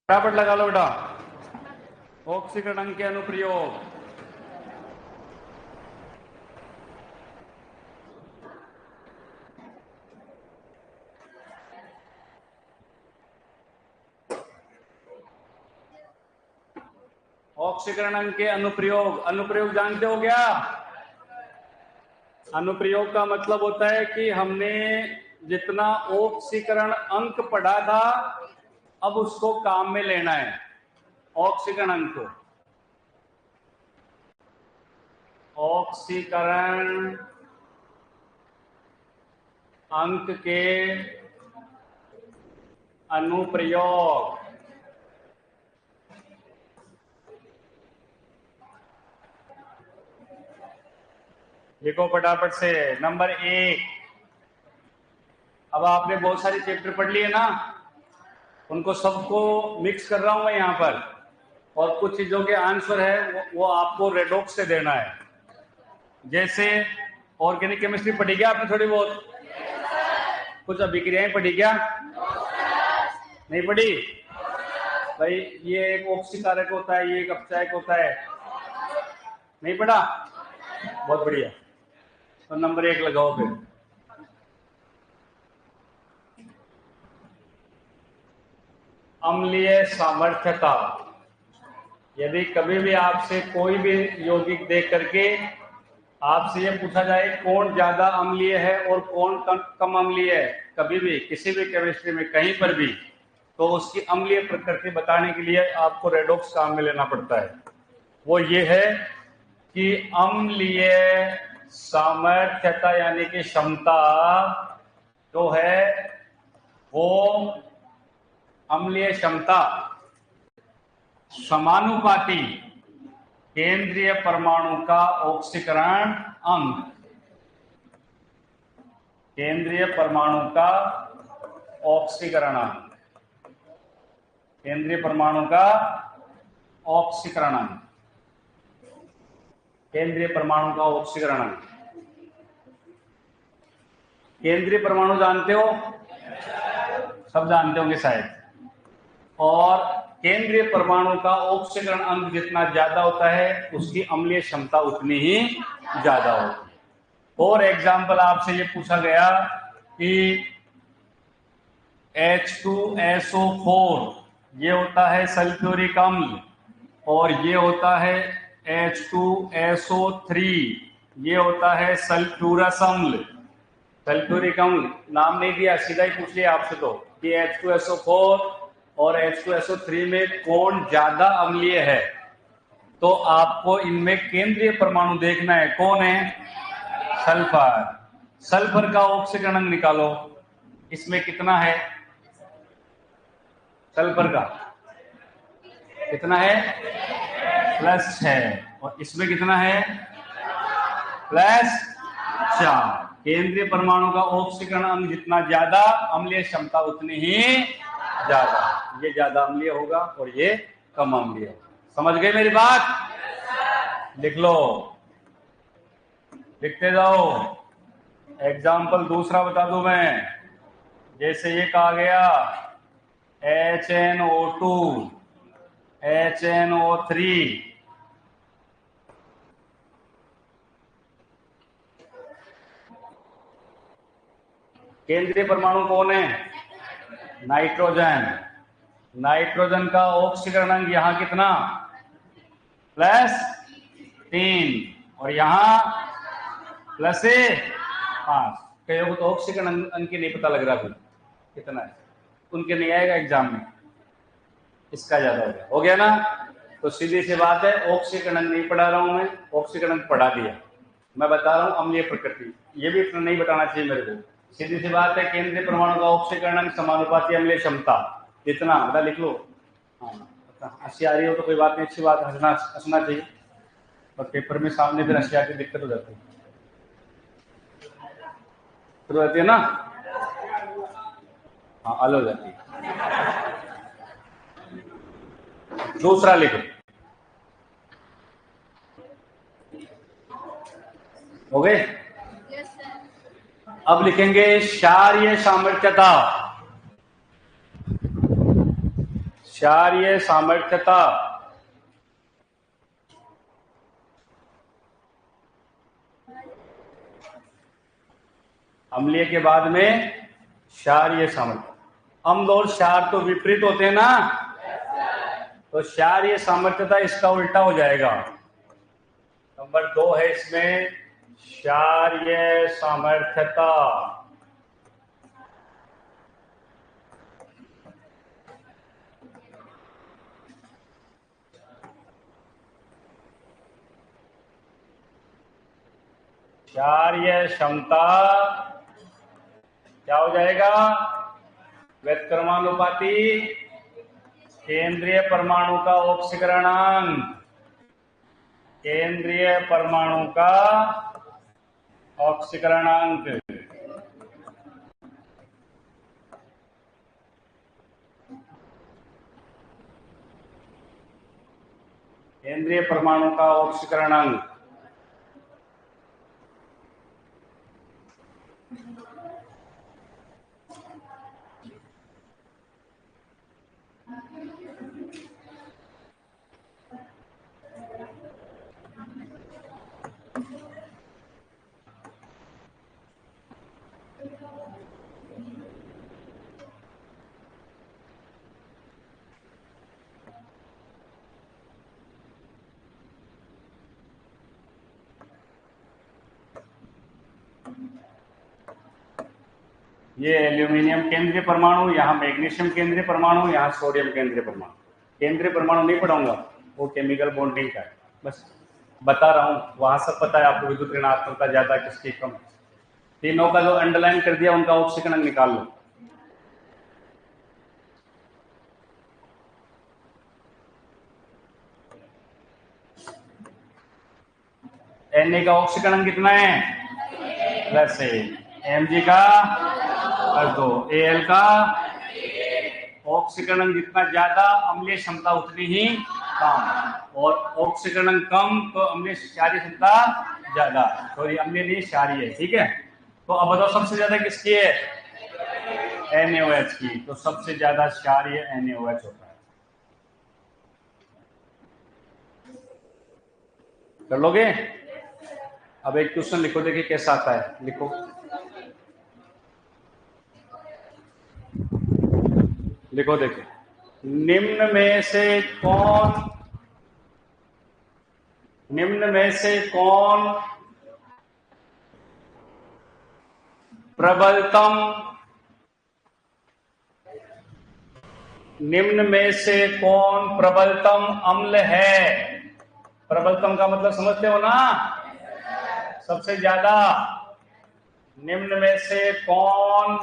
फटाफट लगा लो बेटा। ऑक्सीकरण अंग के अनुप्रयोग। ऑक्सीकरण अंग के अनुप्रयोग। अनुप्रयोग जानते हो क्या? अनुप्रयोग का मतलब होता है कि हमने जितना ऑक्सीकरण अंक पढ़ा था अब उसको काम में लेना है। ऑक्सीकरण अंक को ऑक्सीकरण अंक के अनुप्रयोग। देखो फटाफट से। नंबर 1, अब आपने बहुत सारे चैप्टर पढ़ लिए ना, उनको सबको मिक्स कर रहा हूं मैं यहां पर, और कुछ चीजों के आंसर है वो आपको रेडॉक्स से देना है। जैसे ऑर्गेनिक केमिस्ट्री पढ़ी क्या आपने थोड़ी बहुत? कुछ अभिक्रियाएं पढ़ी क्या? नहीं पढ़ी? भाई ये एक ऑक्सीकारक होता है, ये एक अपचायक होता है, नहीं पढ़ा? बहुत बढ़िया। तो नंबर 1 लगाओ फिर। अम्लीय सामर्थ्यता। यदि कभी भी आपसे कोई भी यौगिक देख करके आपसे ये पूछा जाए कौन ज्यादा अम्लीय है और कौन कम अम्लीय है, कभी भी किसी भी केमिस्ट्री में कहीं पर भी, तो उसकी अम्लीय प्रकृति बताने के लिए आपको रेडॉक्स काम में लेना पड़ता है। वो ये है कि अम्लीय सामर्थ्यता यानी कि क्षमता जो है वो अम्लीय क्षमता समानुपाती केंद्रीय परमाणु का ऑक्सीकरण अंक। केंद्रीय परमाणु का ऑक्सीकरण अंक। केंद्रीय परमाणु का ऑक्सीकरण अंक। केंद्रीय परमाणु का ऑक्सीकरण अंक। केंद्रीय परमाणु जानते हो? सब जानते होंगे शायद। और केंद्रीय परमाणु का ऑक्सीकरण अंक जितना ज्यादा होता है उसकी अम्लीय क्षमता उतनी ही ज्यादा होती है। और एग्जाम्पल आपसे ये पूछा गया कि H2SO4 ये होता है सल्फ्यूरिक अम्ल, और ये होता है H2SO3 ये होता है सल्फ्यूरस अम्ल। सल्फ्यूरिक अम्ल नाम नहीं दिया, सीधा ही पूछ लिया आपसे तो कि H2SO4 और H2SO3 में कौन ज्यादा अम्लीय है, तो आपको इनमें केंद्रीय परमाणु देखना है। कौन है? सल्फर। सल्फर का ऑक्सीकरण अंक निकालो। इसमें कितना है? सल्फर का कितना है? +6। और इसमें कितना है? +4। केंद्रीय परमाणु का ऑक्सीकरण अंक जितना ज्यादा अम्लीय क्षमता उतनी ही ज्यादा। ये ज्यादा अम्लीय होगा और ये कम अम्लीय होगा। समझ गए मेरी बात? लिख लो, लिखते जाओ। एग्जाम्पल दूसरा बता दूं मैं। जैसे ये कहा गया HNO2 HNO3 केंद्रीय परमाणु कौन है? नाइट्रोजन। नाइट्रोजन का ऑक्सीकरण अंक यहां कितना? +3 और यहां +5। कईयों को तो ऑक्सीकरण अंक नहीं पता लग रहा फिर कितना है, उनके नहीं आएगा एग्जाम में। इसका ज्यादा हो गया, हो गया ना? तो सीधी सी बात है, ऑक्सीकरण अंक नहीं पढ़ा रहा हूं मैं, ऑक्सीकरण अंक पढ़ा दिया। मैं बता रहा हूं अम्लीय प्रकृति, ये भी इतना नहीं बताना चाहिए मेरे को। सीधी सी बात है, केंद्रीय परमाणु का ऑक्सीकरण अंक समानुपाती अम्लीय क्षमता जितना, बता लिख लो। हाँ, हंसी आ रही हो तो कोई बात नहीं, अच्छी बात, हंसना चाहिए, और पेपर में सामने फिर हंसी आके दिक्कत हो जाती है, तो रहती है ना। हाँ, हल हो जाती है। दूसरा लिखो, हो गए? अब लिखेंगे क्षारीय सामर्थ्यता। क्षारीय सामर्थ्यता, अम्लीय के बाद में क्षारीय सामर्थ्य। अम्ल और क्षार तो विपरीत होते हैं ना, तो क्षारीय सामर्थ्यता इसका उल्टा हो जाएगा। नंबर 2 है इसमें क्षारीय सामर्थ्यता। क्षारीय क्षमता क्या हो जाएगा? व्युत्क्रमानुपाती केंद्रीय परमाणु का ऑक्सीकरणांक, केंद्रीय परमाणु का ऑक्सीकरणांक। केंद्रीय परमाणु का ऑक्सीकरणांक। ये एल्यूमिनियम केंद्रीय परमाणु, यहाँ मैग्नीशियम केंद्रीय परमाणु, यहाँ सोडियम केंद्रीय परमाणु। केंद्रीय परमाणु नहीं पढ़ाऊंगा, वो केमिकल बॉन्डिंग का है, बस बता रहा हूँ। वहां सब पता है आपको, विद्युत ऋणात्मकता ज्यादा किसकी कम। तीनों का जो अंडरलाइन कर दिया उनका ऑक्सीकरण निकाल लो। Na का ऑक्सीकरण कितना है? +A। Mg का +2। Al का ऑक्सीकरण जितना ज्यादा अम्लीय क्षमता उतनी ही कम, और ऑक्सीकरण कम तो अम्लीय क्षारीय क्षमता ज्यादा। सॉरी, अम्लीय नहीं क्षारीय है, ठीक है। तो अब बताओ सबसे ज्यादा किसकी है? NaOH की। तो सबसे ज्यादा क्षारीय NaOH होता है। कर लोगे? अब एक क्वेश्चन लिखो, देखिए कैसा आता है। लिखो, लिखो देखिए, निम्न में से कौन प्रबलतम, निम्न में से कौन प्रबलतम अम्ल है? प्रबलतम का मतलब समझते हो ना? सबसे ज्यादा। निम्न में से कौन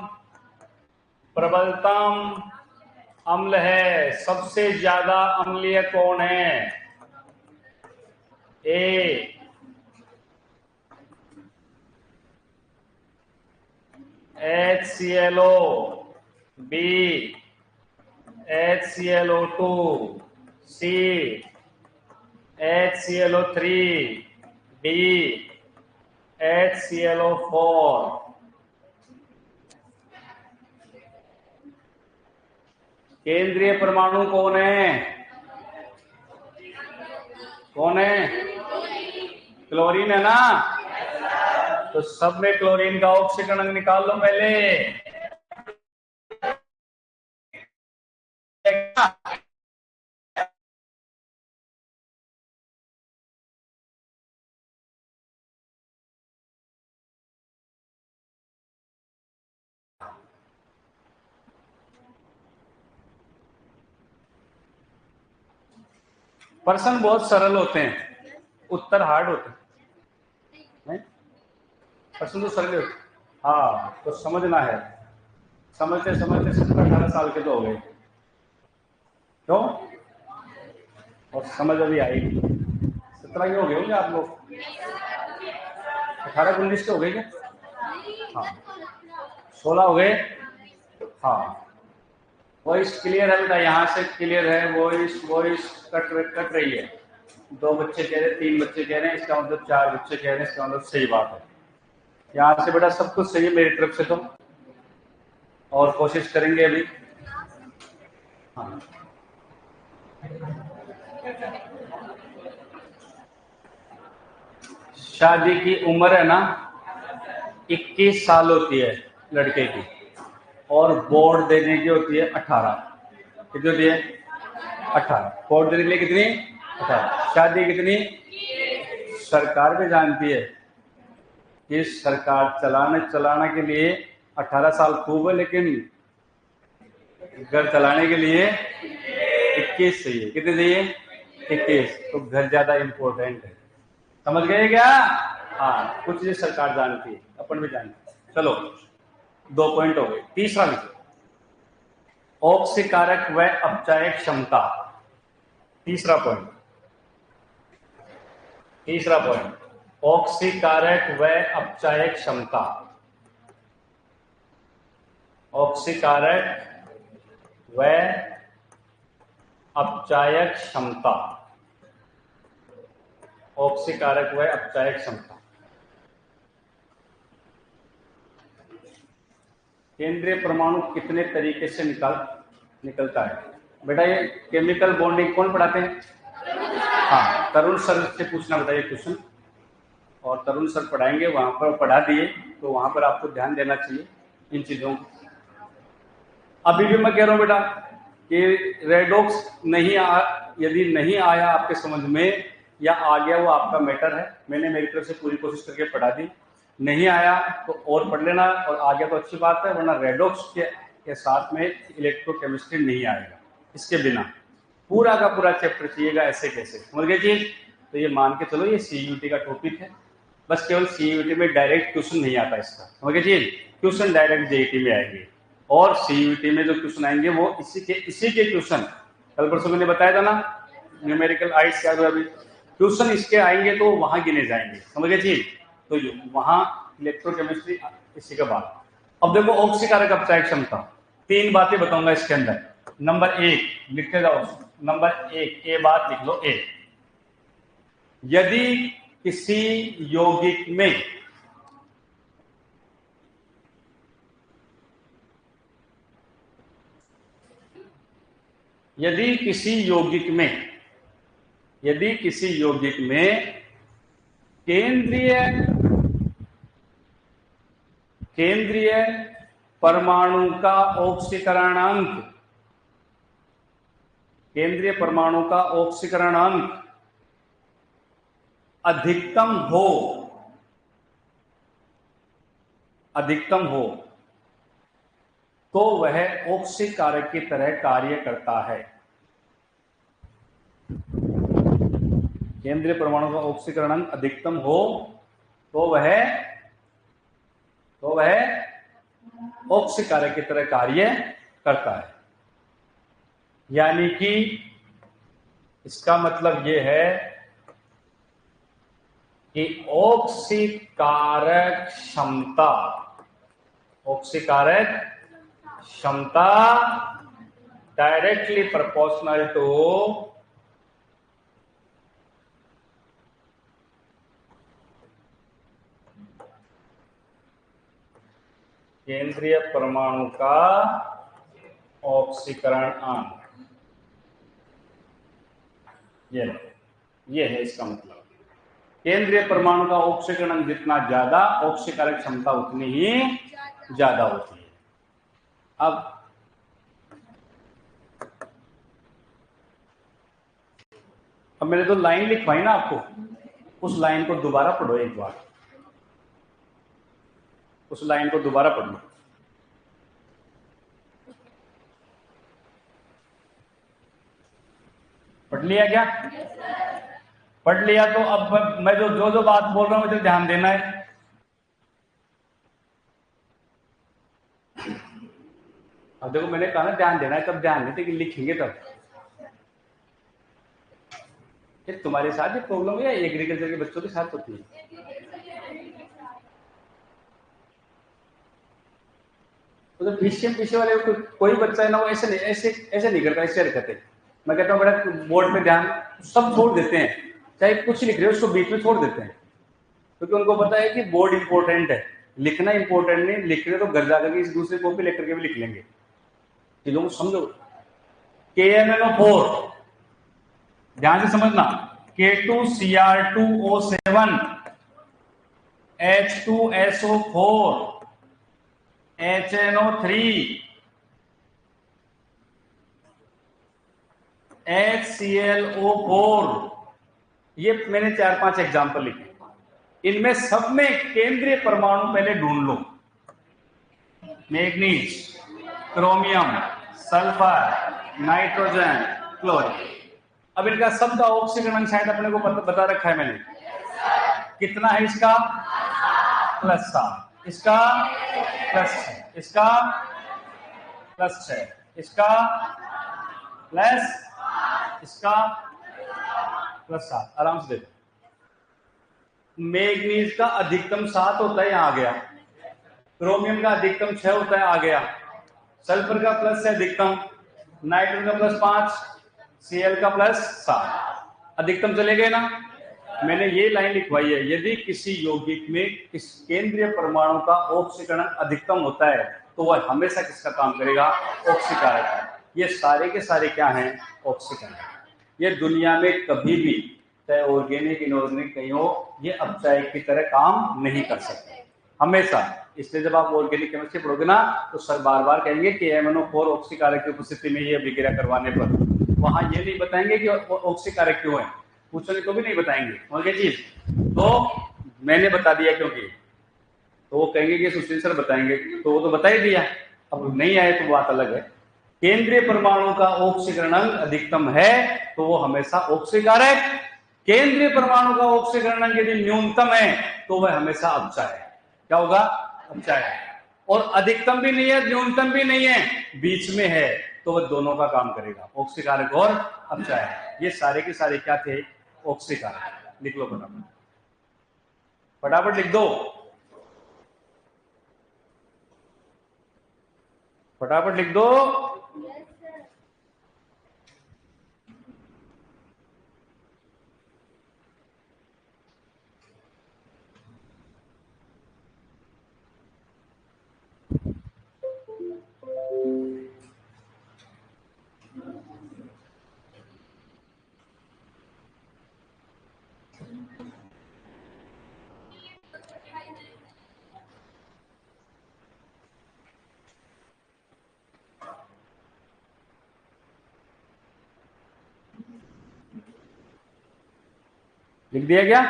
प्रबलतम अम्ल है? सबसे ज्यादा अम्लीय कौन है? ए HClO, B HClO2, C HClO3, D HClO4। केंद्रीय परमाणु कौन है? कौन है? क्लोरीन है ना? तो सब में क्लोरीन का ऑक्सीकरण निकाल लो पहले। प्रश्न बहुत सरल होते हैं, उत्तर हार्ड होते हैं। प्रश्न तो सरल होते, हाँ, तो समझना है। समझते समझते 17-18 साल के तो हो गए, क्यों? और समझ अभी आएगी। 17 के हो गए होंगे आप लोग, 18-19 के हो गए क्या? हाँ, 16 हो गए। हाँ, वॉइस क्लियर है बेटा? यहाँ से क्लियर है? वॉइस कट रही है। 2 बच्चे कह रहे, 3 बच्चे कह रहे हैं, इसका मतलब 4 बच्चे कह रहे हैं, इसका मतलब सही बात है। यहाँ से बेटा सब कुछ सही है मेरी तरफ से तो, और कोशिश करेंगे अभी। हाँ, शादी की उम्र है ना 21 साल होती है लड़के की, और बोर्ड देने की होती है 18। कितनी होती है? 18। बोर्ड देने के लिए कितनी? 18। शादी कितनी? सरकार भी जानती है कि सरकार चलाने के लिए 18 साल खूब है, लेकिन घर चलाने के लिए 21 चाहिए। कितने चाहिए? 21। तो घर ज्यादा इंपॉर्टेंट है। समझ गए क्या? हाँ, कुछ चीजें सरकार जानती है, अपन भी जानते हैं। चलो 2 पॉइंट हो गए। तीसरा लिखो, ऑक्सीकारक व अपचायक क्षमता। तीसरा पॉइंट ऑक्सीकारक व अपचायक क्षमता। ऑक्सीकारक व अपचायक क्षमता। ऑक्सीकारक व अपचायक क्षमता। केंद्रीय परमाणु कितने तरीके से निकलता है? बेटा ये केमिकल बॉन्डिंग कौन पढ़ाते हैं? हाँ, तरुण सर से पूछना बताइए क्वेश्चन, और तरुण सर पढ़ाएंगे, वहां पर पढ़ा दिए, तो वहां पर आपको ध्यान देना चाहिए इन चीजों को। अभी भी मैं कह रहा हूं बेटा कि रेडॉक्स यदि नहीं आया आपके समझ में, या आ गया, वो आपका मैटर है। मैंने मेरी तरफ से पूरी कोशिश करके पढ़ा दी। नहीं आया तो और पढ़ लेना, और आ गया तो अच्छी बात है, वरना रेडॉक्स के साथ में इलेक्ट्रोकेमिस्ट्री नहीं आएगा। इसके बिना पूरा का पूरा चैप्टर चाहिएगा, ऐसे कैसे? समझ गए चीज? तो ये मान के चलो, ये सीयूटी का टॉपिक है, बस केवल सीयूटी में डायरेक्ट क्वेश्चन नहीं आता इसका। समझ गए चीज? क्वेश्चन डायरेक्ट जेईटी में आएंगे, और सीयूटी में जो क्वेश्चन आएंगे वो इसी के क्वेश्चन, कल परसों मैंने बताया था ना, न्यूमेरिकल आइट्स क्या अभी क्वेश्चन इसके आएंगे तो वहां गिने जाएंगे। समझ गए चीज? तो वहां इलेक्ट्रोकेमिस्ट्री इसी के बाद। अब देखो ऑक्सीकारक अपचायक क्षमता, 3 बातें बताऊंगा इसके अंदर। नंबर 1 लिखते जाओ, नंबर 1 ए बात लिख लो। ए, यदि किसी यौगिक में यदि किसी यौगिक में केंद्रीय परमाणु का ऑक्सीकरणांक अधिकतम हो तो वह ऑक्सीकारक की तरह कार्य करता है। केंद्रीय परमाणु का ऑक्सीकरणांक अधिकतम हो तो वह ऑक्सीकारक की तरह कार्य करता है। यानी कि इसका मतलब यह है कि ऑक्सीकारक क्षमता डायरेक्टली प्रोपोर्शनल टू केंद्रीय परमाणु का ऑक्सीकरण अंक। ये है इसका मतलब। केंद्रीय परमाणु का ऑक्सीकरण अंक जितना ज्यादा, ऑक्सीकारक क्षमता उतनी ही ज्यादा होती है। अब मैंने तो लाइन लिखवाई ना आपको, उस लाइन को दोबारा पढ़ो एक बार, उस लाइन को दोबारा पढ़ लो। पढ़ लिया क्या? पढ़ लिया तो अब मैं जो बात बोल रहा हूं मुझे ध्यान देना है। अब देखो मैंने कहा ना ध्यान देना है, तब ध्यान देते कि लिखेंगे तब। ये तुम्हारे साथ ही प्रॉब्लम है या एग्रीकल्चर के बच्चों के साथ होती है? तो पीछे वाले कोई बच्चा है ना, वो ऐसे नहीं करता, ऐसे हरकतें। मैं कहता हूँ बड़ा बोर्ड पे ध्यान, सब छोड़ देते हैं, चाहे कुछ लिख रहे हो उसको बीच में छोड़ देते हैं, क्योंकि उनको पता है कि बोर्ड इंपॉर्टेंट है, लिखना इंपॉर्टेंट नहीं। लिख रहे तो घर जाकर इस दूसरे कॉपी लेकर के भी लिख लेंगे। चीजों को समझो। KMnO4 ध्यान से समझना, K2Cr2O7 H2SO4 HNO3 HClO4, ये मैंने 4-5 एग्जाम्पल लिखे। इनमें सब में केंद्रीय परमाणु पहले ढूंढ लो। Manganese, chromium, sulphur, nitrogen, chlorine. अब इनका सबका ऑक्सीकरण शायद अपने को बता रखा है मैंने। कितना है इसका? +7, इसका +6, इसका +6, इसका प्लस, इसका +7। आराम से देखो, मैग्नीज का अधिकतम 7 होता है, यहां आ गया। क्रोमियम का अधिकतम 6 होता है, आ गया। सल्फर का प्लस है अधिकतम, नाइट्रोजन का +5, Cl का +7, अधिकतम चले गए ना। मैंने ये लाइन लिखवाई है, यदि किसी यौगिक में किस केंद्रीय परमाणु का ऑक्सीकरण अधिकतम होता है तो वह हमेशा किसका काम करेगा? ऑक्सीकारक। ये सारे के सारे क्या हैं? ऑक्सीकरण। ये दुनिया में कभी भी, चाहे ऑर्गेनिक इनऑर्गेनिक कहीं हो, ये अपचायक की तरह काम नहीं कर सकते हमेशा। इसलिए जब आप ऑर्गेनिक केमिस्ट्री पढ़ोगे ना तो सर बार बार कहेंगे कि MnO4 ऑक्सीकारक की उपस्थिति में ये अभिक्रिया करवाने पर, वहां ये नहीं बताएंगे कि ऑक्सीकारक क्यों है, पूछने को भी नहीं बताएंगे। और क्या चीज तो मैंने बता दिया क्योंकि, तो वो कहेंगे कि सुशील सर बताएंगे, तो वो तो बता ही दिया। अब नहीं आए तो बात अलग है। केंद्रीय परमाणु का ऑक्सीकरण अंक अधिकतम है तो वो हमेशा ऑक्सीकारक। केंद्रीय परमाणु का ऑक्सीकरण अंक यदि न्यूनतम है तो वह हमेशा अपचायक। क्या होगा? अपचायक। और अधिकतम भी नहीं है, न्यूनतम भी नहीं है, बीच में है, तो वह दोनों का काम करेगा, ऑक्सीकारक और अपचायक। ये सारे के सारे क्या थे? ऑक्सीकारक। लिख लो फटाफट, फटाफट लिख दो, फटाफट लिख दो। लिख दिया क्या?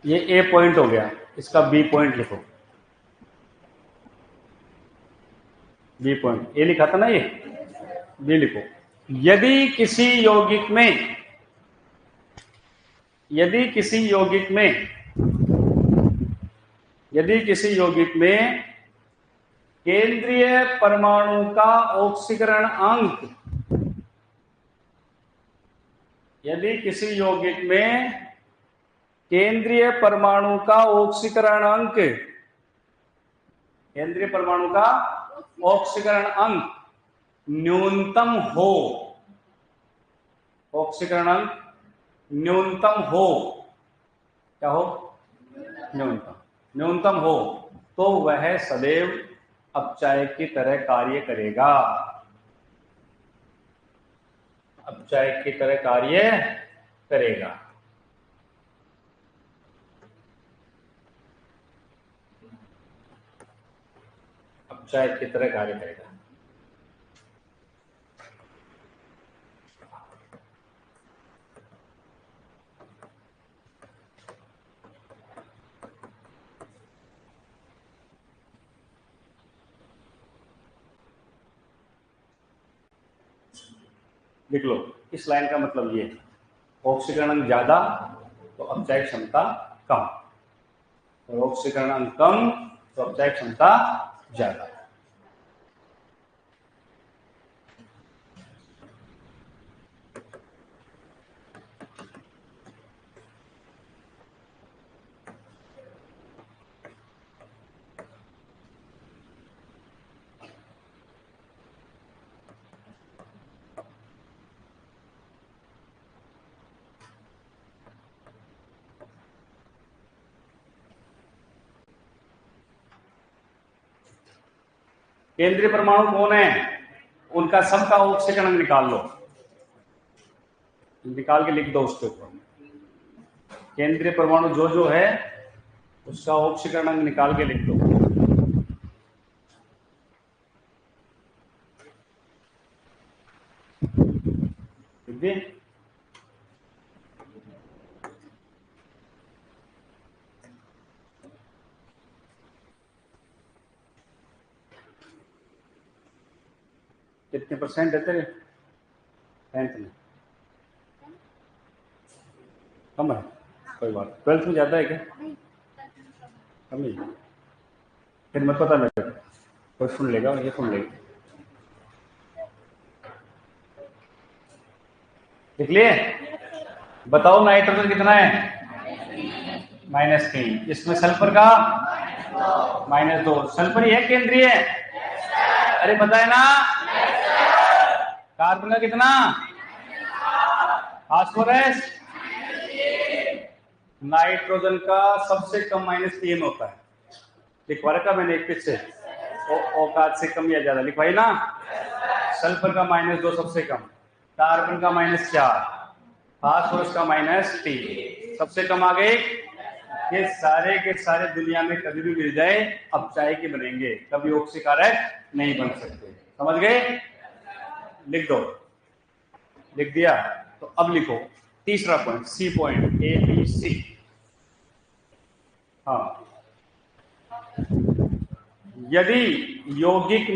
ये ए पॉइंट हो गया, इसका बी पॉइंट लिखो। बी पॉइंट, ए लिखा था ना, ये बी लिखो। यदि किसी यौगिक में, यदि किसी यौगिक में, यदि किसी यौगिक में केंद्रीय परमाणु का ऑक्सीकरण अंक, यदि किसी यौगिक में केंद्रीय परमाणु का ऑक्सीकरण अंक, केंद्रीय परमाणु का ऑक्सीकरण अंक न्यूनतम हो, ऑक्सीकरण अंक न्यूनतम हो, क्या हो? न्यूनतम, न्यूनतम हो तो वह सदैव अपचायक की तरह कार्य करेगा, अपचायक की तरह कार्य करेगा। अपचायक की तरह कार्य करेगा। लिख लो, इस लाइन का मतलब ये है, ऑक्सीकरण अंक ज्यादा तो अपचायक क्षमता कम, और ऑक्सीकरण अंक कम तो अपचायक क्षमता ज्यादा। केंद्रीय परमाणु कौन है, उनका सबका ऑक्सीकरण निकाल लो, निकाल के लिख दो उसके ऊपर। केंद्रीय परमाणु जो जो है उसका ऑक्सीकरण निकाल के लिख दो। कितने परसेंट है तेरे 10th में? कम है, कोई बात। 12th में ज्यादा है क्या? कम ही। फिर मत पता मेरे को, कोई सुन लेगा, ये सुन लेगा। लिख लिए? बताओ नाइट्रोजन कितना है? -3। इसमें सल्फर का -2। सल्फर ही है केंद्रीय? अरे बताए ना। कार्बन का कितना? फास्फोरस? नाइट्रोजन का सबसे कम -3 होता है। लिखवा रखा मैंने एक पीछे, औकात से कम या ज्यादा लिखवाई ना। सल्फर का -2 सबसे कम, कार्बन का -4, फास्फोरस का -3, सबसे कम आ गए। ये सारे के सारे दुनिया में कभी भी मिल जाए अपचाय के बनेंगे, कभी ऑक्सीकारक नहीं बन सकते। समझ गए? लिख दो। लिख दिया? तो अब लिखो तीसरा पॉइंट, सी पॉइंट, ABC। हाँ, यदि यौगिक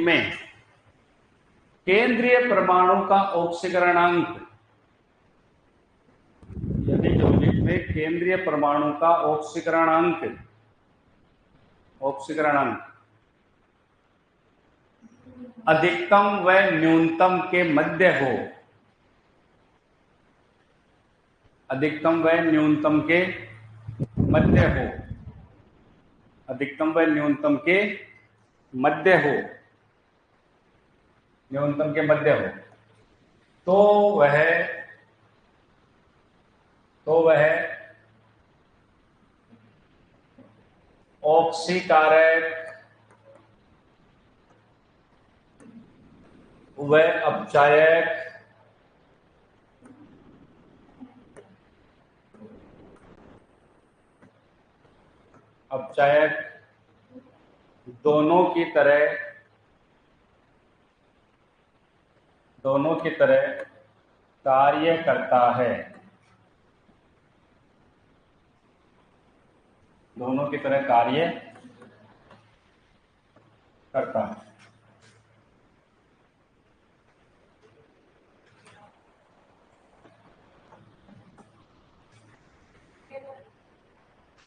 में केंद्रीय परमाणु का ऑक्सीकरणांक, यदि यौगिक में केंद्रीय परमाणु का ऑक्सीकरणांक अधिकतम व न्यूनतम के मध्य हो, अधिकतम व न्यूनतम के मध्य हो, अधिकतम व न्यूनतम के मध्य हो, न्यूनतम के मध्य हो, तो वह ऑक्सीकारक व अपचायक दोनों की तरह कार्य करता है। दोनों की तरह कार्य करता है।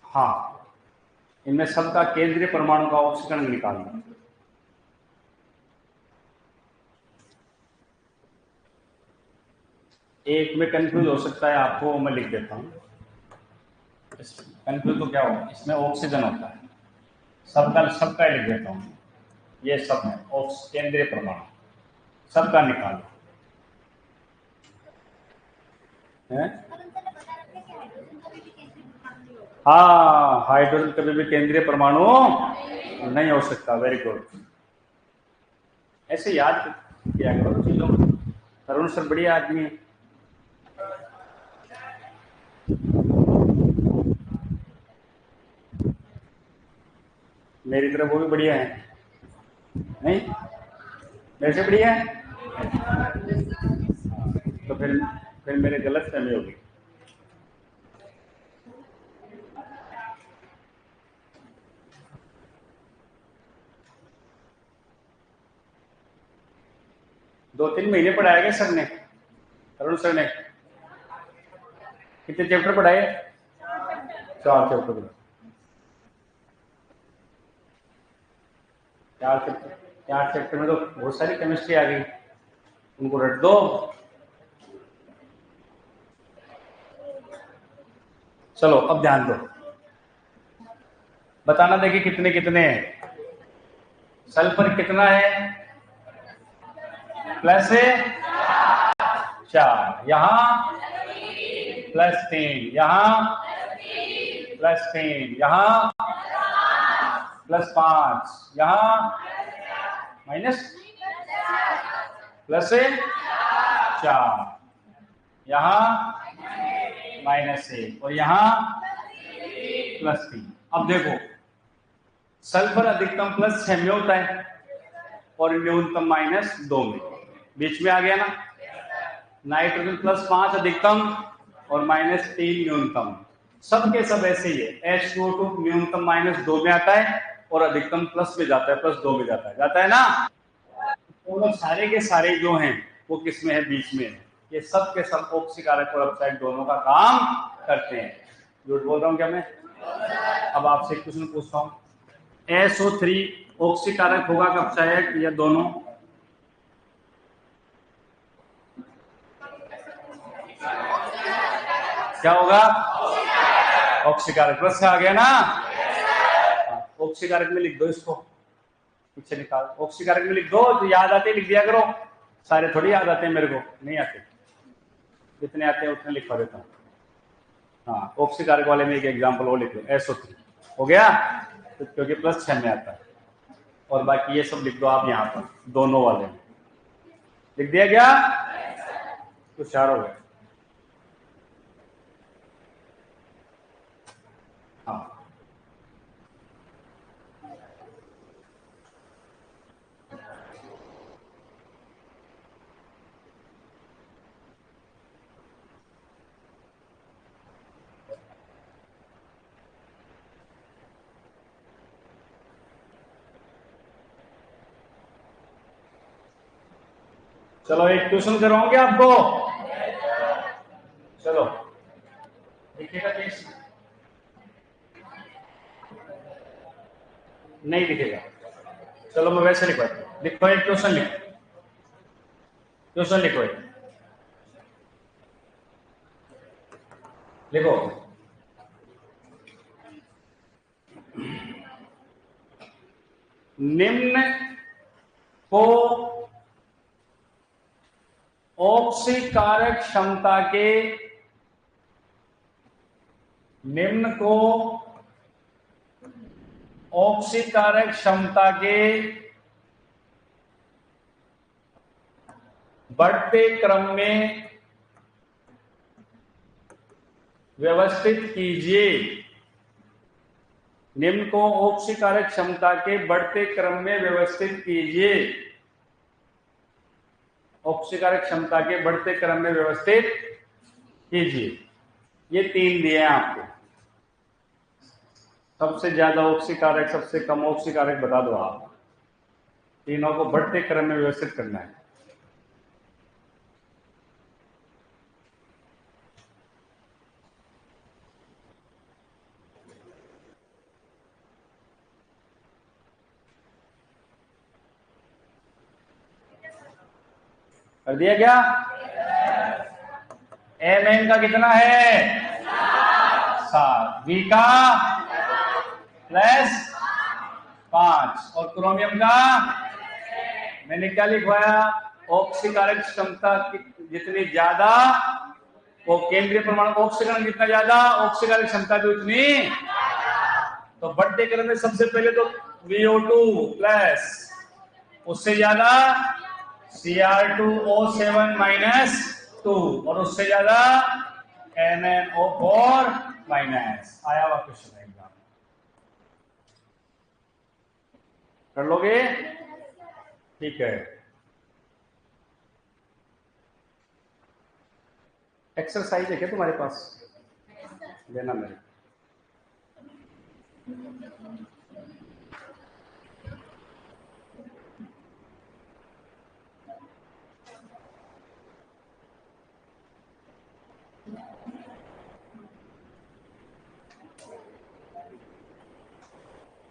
हाँ, इनमें सबका केंद्रीय परमाणु का ऑक्सीकरण निकालना। एक में कंफ्यूज हो सकता है आपको, मैं लिख देता हूँ। कंफ्यूज तो क्या हो, इसमें ऑक्सीजन होता है, सबका लिख देता हूँ। ये सब है केंद्रीय परमाणु, सबका निकालो है। हाँ, हाइड्रोजन कभी भी केंद्रीय परमाणु नहीं हो सकता। वेरी गुड, ऐसे याद किया करो चीजों। तरुण सर बढ़िया आदमी है। मेरी तरफ वो भी बढ़िया है, नहीं मेरे से बढ़िया है, तो फिर मेरे गलत फहमी होगी। दो 3 महीने पढ़ाया गया सर ने, तरुण सर ने। कितने चैप्टर पढ़ाए? 4 चैप्टर। 4 चैप्टर में तो बहुत सारी केमिस्ट्री आ गई, उनको रट दो। चलो अब ध्यान दो, बताना देखिए कितने कितने हैं। सल्फर कितना है? प्लस है 4, यहाँ +3, यहाँ +3, यहाँ +5, यहाँ +4, यहाँ -1 और यहाँ +3। अब देखो सल्फर अधिकतम +6 में होता है और न्यूनतम -2 में, बीच में आ गया ना। नाइट्रोजन +5 अधिकतम और -3 न्यूनतम, सब के सब ऐसे ही है। H2O2 न्यूनतम -2 में आता है और अधिकतम प्लस में जाता है, +2 में जाता है ना। दोनों सारे के सारे जो हैं वो किस में है, बीच में है। ये सब के सब ऑक्सीकारक और अपचायक दोनों का काम करते हैं। झूठ बोल रहा हूँ क्या मैं? अब आपसे एक क्वेश्चन पूछता हूँ, SO3 ऑक्सीकारक होगा कि अपचायक या दोनों? क्या होगा? ऑक्सीकारक। प्लस से आ गया ना। ऑक्सीकारक में लिख दो, इसको पीछे निकाल। ऑक्सीकारक में लिख दो, तो याद आते लिख दिया करो। सारे थोड़ी याद आते हैं, मेरे को नहीं आते, जितने आते हैं उतने लिखवा देता हूँ। हाँ, ऑक्सीकारक वाले में एक एग्जांपल वो लिख लो, SO3 हो गया, तो क्योंकि +6 में आता है। और बाकी ये सब लिख दो आप यहाँ पर, दोनों वाले में लिख दिया क्या? तो 4 हो गए। हाँ, चलो एक क्वेश्चन करवाऊंगे आपको। चलो दिखेगा केस? नहीं दिखेगा। चलो मैं वैसे लिखवाता हूँ। लिखो एक क्वेश्चन, लिखो क्वेश्चन, लिखो एक, लिखो। निम्न को ऑक्सीकारक क्षमता के, निम्न को ऑक्सीकारक क्षमता के बढ़ते क्रम में व्यवस्थित कीजिए। निम्न को ऑक्सीकारक क्षमता के बढ़ते क्रम में व्यवस्थित कीजिए। ऑक्सीकारक क्षमता के बढ़ते क्रम में व्यवस्थित कीजिए। ये 3 दिए हैं आपको। सबसे ज्यादा ऑक्सीकारक, सबसे कम ऑक्सीकारक बता दो आप। तीनों को बढ़ते क्रम में व्यवस्थित करना है। कर दिया क्या? Mn का कितना है? 7। V का +5 और क्रोमियम का, मैंने क्या लिखवाया? ऑक्सीकारक क्षमता जितनी ज्यादा, वो केंद्रीय परमाणु ऑक्सीकरण जितना ज्यादा, ऑक्सीकारक क्षमता भी उतनी। तो बढ़ते क्रम में सबसे पहले तो VO2 प्लस, उससे ज्यादा Cr2O7 -2 और उससे ज्यादा MnO4 माइनस। आया हुआ क्वेश्चन एग्जाम, कर लोगे? ठीक है। एक्सरसाइज है क्या तुम्हारे पास? देना मेरे।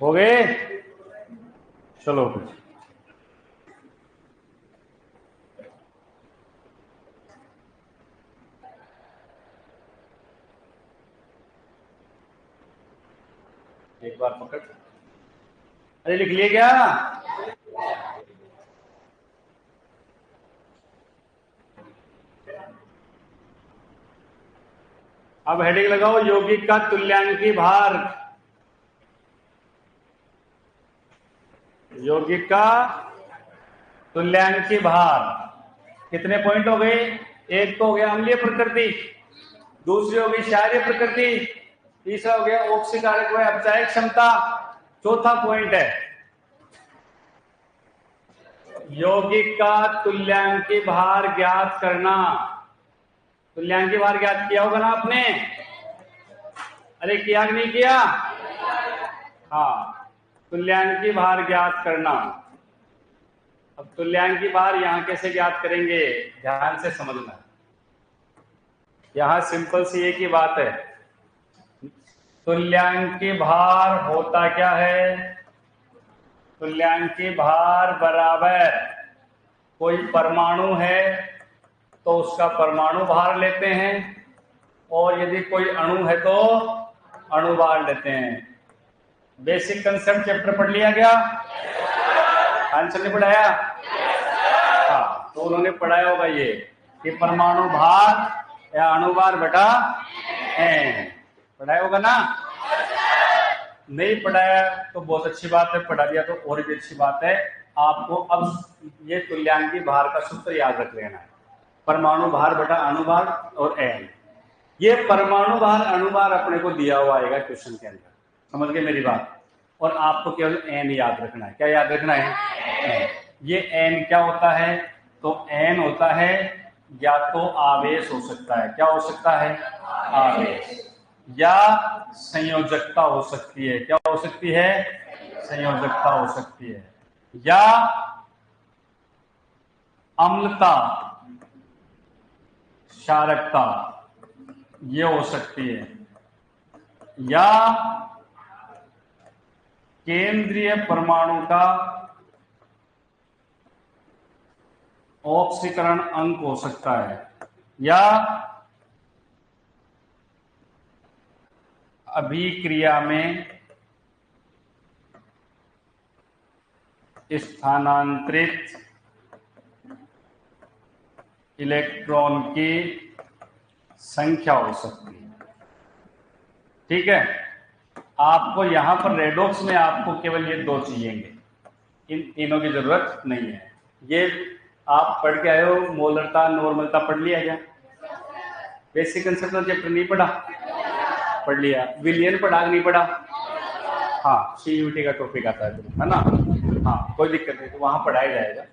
हो गए? चलो कुछ एक बार पकड़। अरे लिख लिए क्या? अब हेडिंग लगाओ, यौगिक का तुल्यांकी भार। यौगिक का तुल्यांकी भार कितने पॉइंट हो गए? एक तो हो गया अम्लीय प्रकृति, दूसरी हो गई क्षारीय प्रकृति, तीसरा हो गया ऑक्सीकारक व अपचायक क्षमता, चौथा पॉइंट है यौगिक का तुल्यांकी भार ज्ञात करना। तुल्यांकी भार ज्ञात किया होगा ना आपने? अरे किया कि नहीं किया? हाँ, तुल्यांकी भार ज्ञात करना। अब तुल्यांकी भार यहां कैसे ज्ञात करेंगे, ध्यान से समझना। यहां सिंपल सी एक ही बात है, तुल्यांकी भार होता क्या है? तुल्यांकी भार बराबर कोई परमाणु है तो उसका परमाणु भार लेते हैं, और यदि कोई अणु है तो अणु भार लेते हैं। बेसिक कंसेप्ट चैप्टर पढ़ लिया क्या? आंसर नहीं पढ़ाया? हाँ, तो उन्होंने पढ़ाया होगा ये कि परमाणु भार या अणु भार बटा n, पढ़ाया होगा ना? नहीं पढ़ाया तो बहुत अच्छी बात है, पढ़ा दिया तो और भी अच्छी बात है। आपको अब ये तुल्यांकी भार का सूत्र याद रख लेना है, परमाणु भार बटा अणु भार और n। ये परमाणु भार अणु भार अपने को दिया हुआ आएगा क्वेश्चन के अंदर, समझ गए मेरी बात? और आपको केवल n याद रखना है। क्या याद रखना है? n। ये n क्या होता है? तो n होता है या तो आवेश हो सकता है, क्या हो सकता है? आवेश, या संयोजकता हो सकती है। क्या हो सकती है? संयोजकता हो सकती है, या अम्लता, क्षारकता ये हो सकती है, या केंद्रीय परमाणु का ऑक्सीकरण अंक हो सकता है, या अभिक्रिया में स्थानांतरित इलेक्ट्रॉन की संख्या हो सकती है। ठीक है, आपको यहां पर रेडॉक्स में आपको केवल ये दो चाहिएंगे, इन तीनों की जरूरत नहीं है। ये आप पढ़ के आए हो, मोलरता नॉर्मलता पढ़ लिया क्या? बेसिक कंसेप्ट चैप्टर नहीं पढ़ा? पढ़ लिया। विलियन पढ़ा नहीं पढ़ा? हाँ, CUT का टॉपिक आता है ना? हाँ, कोई दिक्कत नहीं, तो वहां पढ़ाया जाएगा।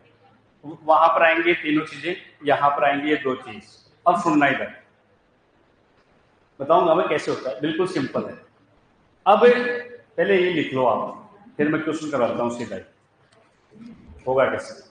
वहां पर आएंगे तीनों चीजें, यहां पर आएंगी ये दो चीज। अब सुनना इधर, बताऊंगा मैं कैसे होता है, बिल्कुल सिंपल है। अब पहले ये लिख लो आप, फिर मैं क्वेश्चन करवाता हूँ सीधा ही। होगा कैसे?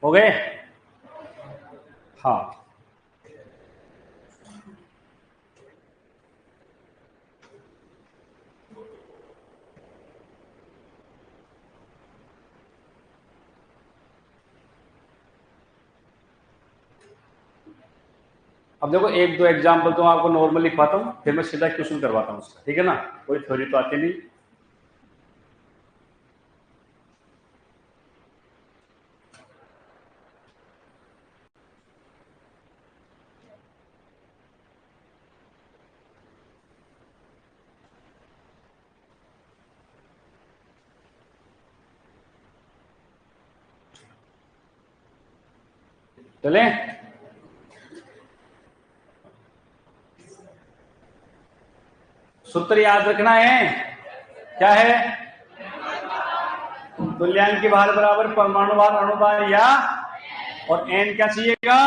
हो गए? हाँ, अब देखो एक दो एग्जाम्पल तो आपको नॉर्मल लिखवाता हूँ, फिर मैं सीधा क्वेश्चन करवाता हूँ उसका, ठीक है ना? कोई थ्योरी तो आती नहीं। चले, सूत्र याद रखना है। क्या है? तुल्यांकी भार बराबर परमाणु भार अणु भार, या और n क्या चाहिएगा?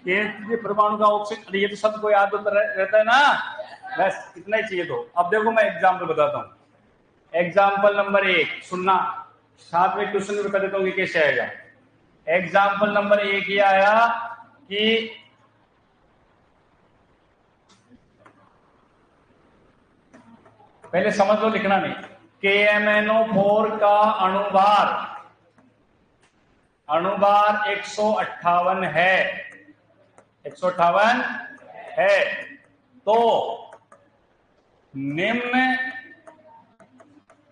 केंद्रीय परमाणु का ऑक्सीजन। ये तो सबको याद रहता है ना? बस इतना ही चाहिए। तो अब देखो मैं एग्जाम्पल बताता हूँ। एग्जाम्पल नंबर 1 सुनना, साथ में क्वेश्चन भी बता देता हूँ कि कैसे आएगा। एग्जाम्पल नंबर 1 ये आया कि पहले समझ लो, लिखना नहीं। KMnO4 का अणुभार 158 है, 158 है। तो निम्न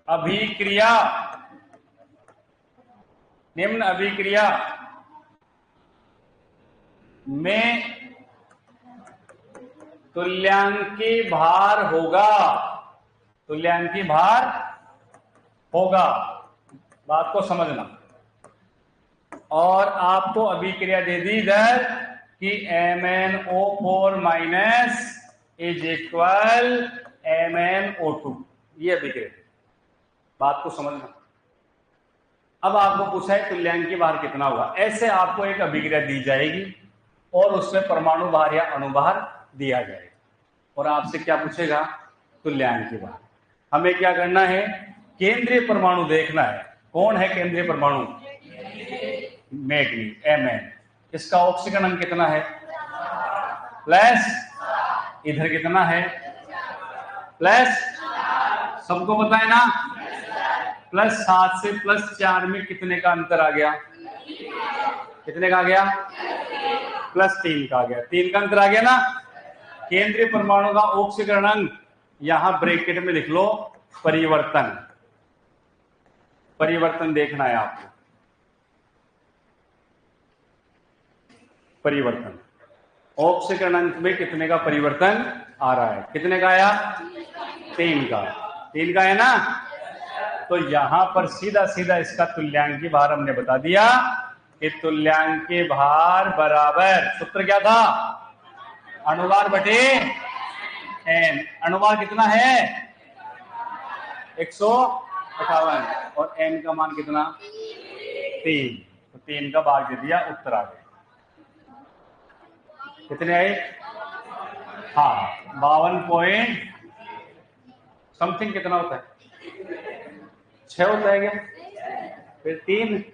अभिक्रिया में तुल्यांकी भार होगा। बात को समझना। और आपको अभिक्रिया दे दी इधर कि MnO4 minus is equal MnO2, ये अभिक्रिया। बात को समझना। अब आपको पूछा है तुल्यांकी भार कितना होगा। ऐसे आपको एक अभिक्रिया दी जाएगी और उसमें परमाणु भार या अणुभार दिया जाएगा और आपसे क्या पूछेगा, तुल्यांकी भार। हमें क्या करना है, केंद्रीय परमाणु देखना है। कौन है केंद्रीय परमाणु? मैग्नी, Mn। इसका ऑक्सीजन अंक कितना है? प्लस, इधर कितना है? प्लस, सबको पता है ना? +7 से +4 में कितने का अंतर आ गया? कितने का आ गया? +3 का आ गया। 3 का अंतर आ गया ना। केंद्रीय परमाणु का ऑक्सीकरण अंक यहां ब्रैकेट में लिख लो, परिवर्तन देखना है आपको। परिवर्तन ऑक्सीकरण अंक में कितने का परिवर्तन आ रहा है? कितने का आया? 3 का। 3 का है ना। तो यहां पर सीधा सीधा इसका तुल्यांकी भार हमने बता दिया कि तुल्यांकी भार बराबर, सूत्र क्या था? अणुभार बटे n। अणुभार कितना है? 158 और n का मान कितना? 3। तो 3 का भाग दे दिया, उत्तर आ गया। कितने आए? हाँ, 52 पॉइंट समथिंग। कितना होता है? 6 होता है क्या? फिर 3।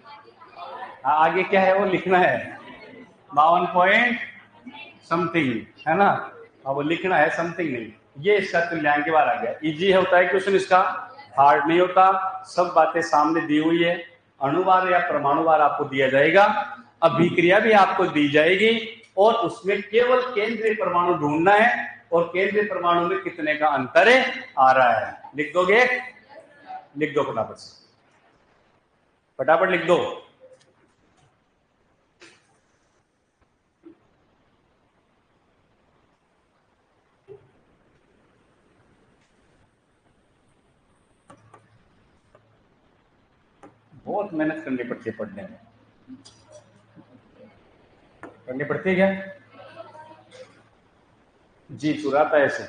आगे क्या है वो लिखना है, 52 पॉइंट समथिंग, है ना। अब वो लिखना है, समथिंग नहीं। ये इसका तुल्यांकी भार आ गया। इजी होता है क्वेश्चन, इसका हार्ड नहीं होता। सब बातें सामने दी हुई है। अणुभार या परमाणु भार आपको दिया जाएगा, अभिक्रिया भी आपको दी जाएगी और उसमें केवल केंद्रीय परमाणु ढूंढना है और केंद्रीय परमाणु में कितने का अंतर आ रहा है। लिख दोगे? लिख दो फटाफट से, फटाफट लिख दो। बहुत मेहनत करनी पड़ती है पढ़ने में। करनी पड़ती है क्या? जी चुराता है ऐसे।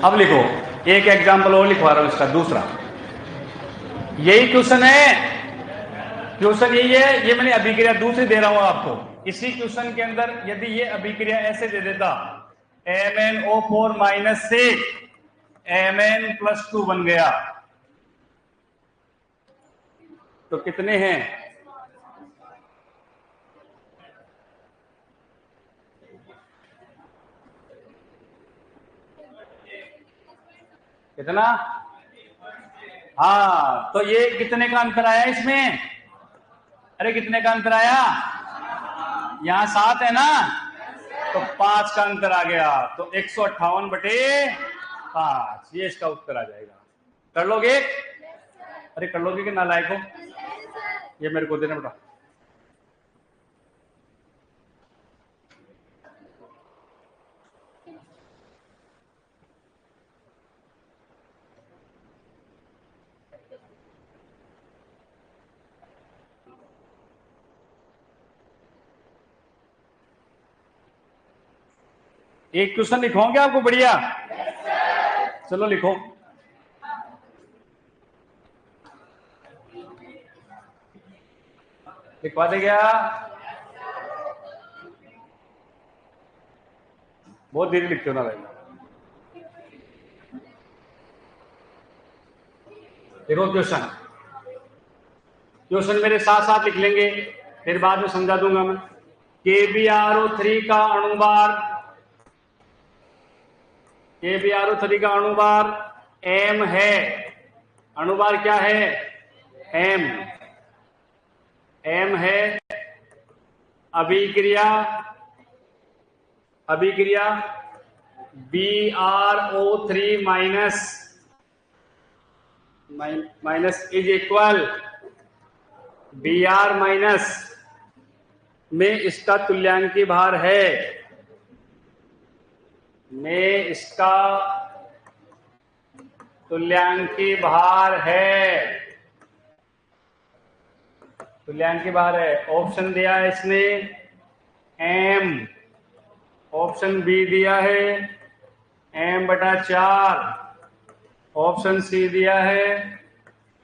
अब लिखो, एक एग्जाम्पल और लिखवा रहा हूं इसका दूसरा। यही क्वेश्चन है, क्वेश्चन यही है, ये मैंने अभिक्रिया दूसरी दे रहा हूं आपको। इसी क्वेश्चन के अंदर यदि ये अभिक्रिया ऐसे दे देता, MnO4 माइनस से Mn+2 बन गया, तो कितने हैं? कितना? हाँ, तो ये कितने का अंतर आया इसमें? अरे कितने का अंतर आया? यहां 7 है ना, तो 5 का अंतर आ गया, तो 158/5, ये इसका उत्तर आ जाएगा। कर लोगे? अरे कर लोगे कि नालायक हो? ये मेरे को देना बेटा। एक क्वेश्चन लिखवाऊं आपको बढ़िया? चलो लिखो। लिखवा दे क्या? बहुत धीरे लिखते हो ना भाई। देखो क्वेश्चन, क्वेश्चन मेरे साथ साथ लिख लेंगे, फिर बाद में समझा दूंगा मैं। KbRO3 का अणुभार, KbRO3 का अणुभार M है। अणुभार क्या है? M है। अभिक्रिया BrO3 minus is equal Br minus में इसका तुल्यांकी भार है, में इसका तुल्यांकी भार है, तुल्यांकी भार है। ऑप्शन दिया है इसने M, ऑप्शन बी दिया है M/4, ऑप्शन सी दिया है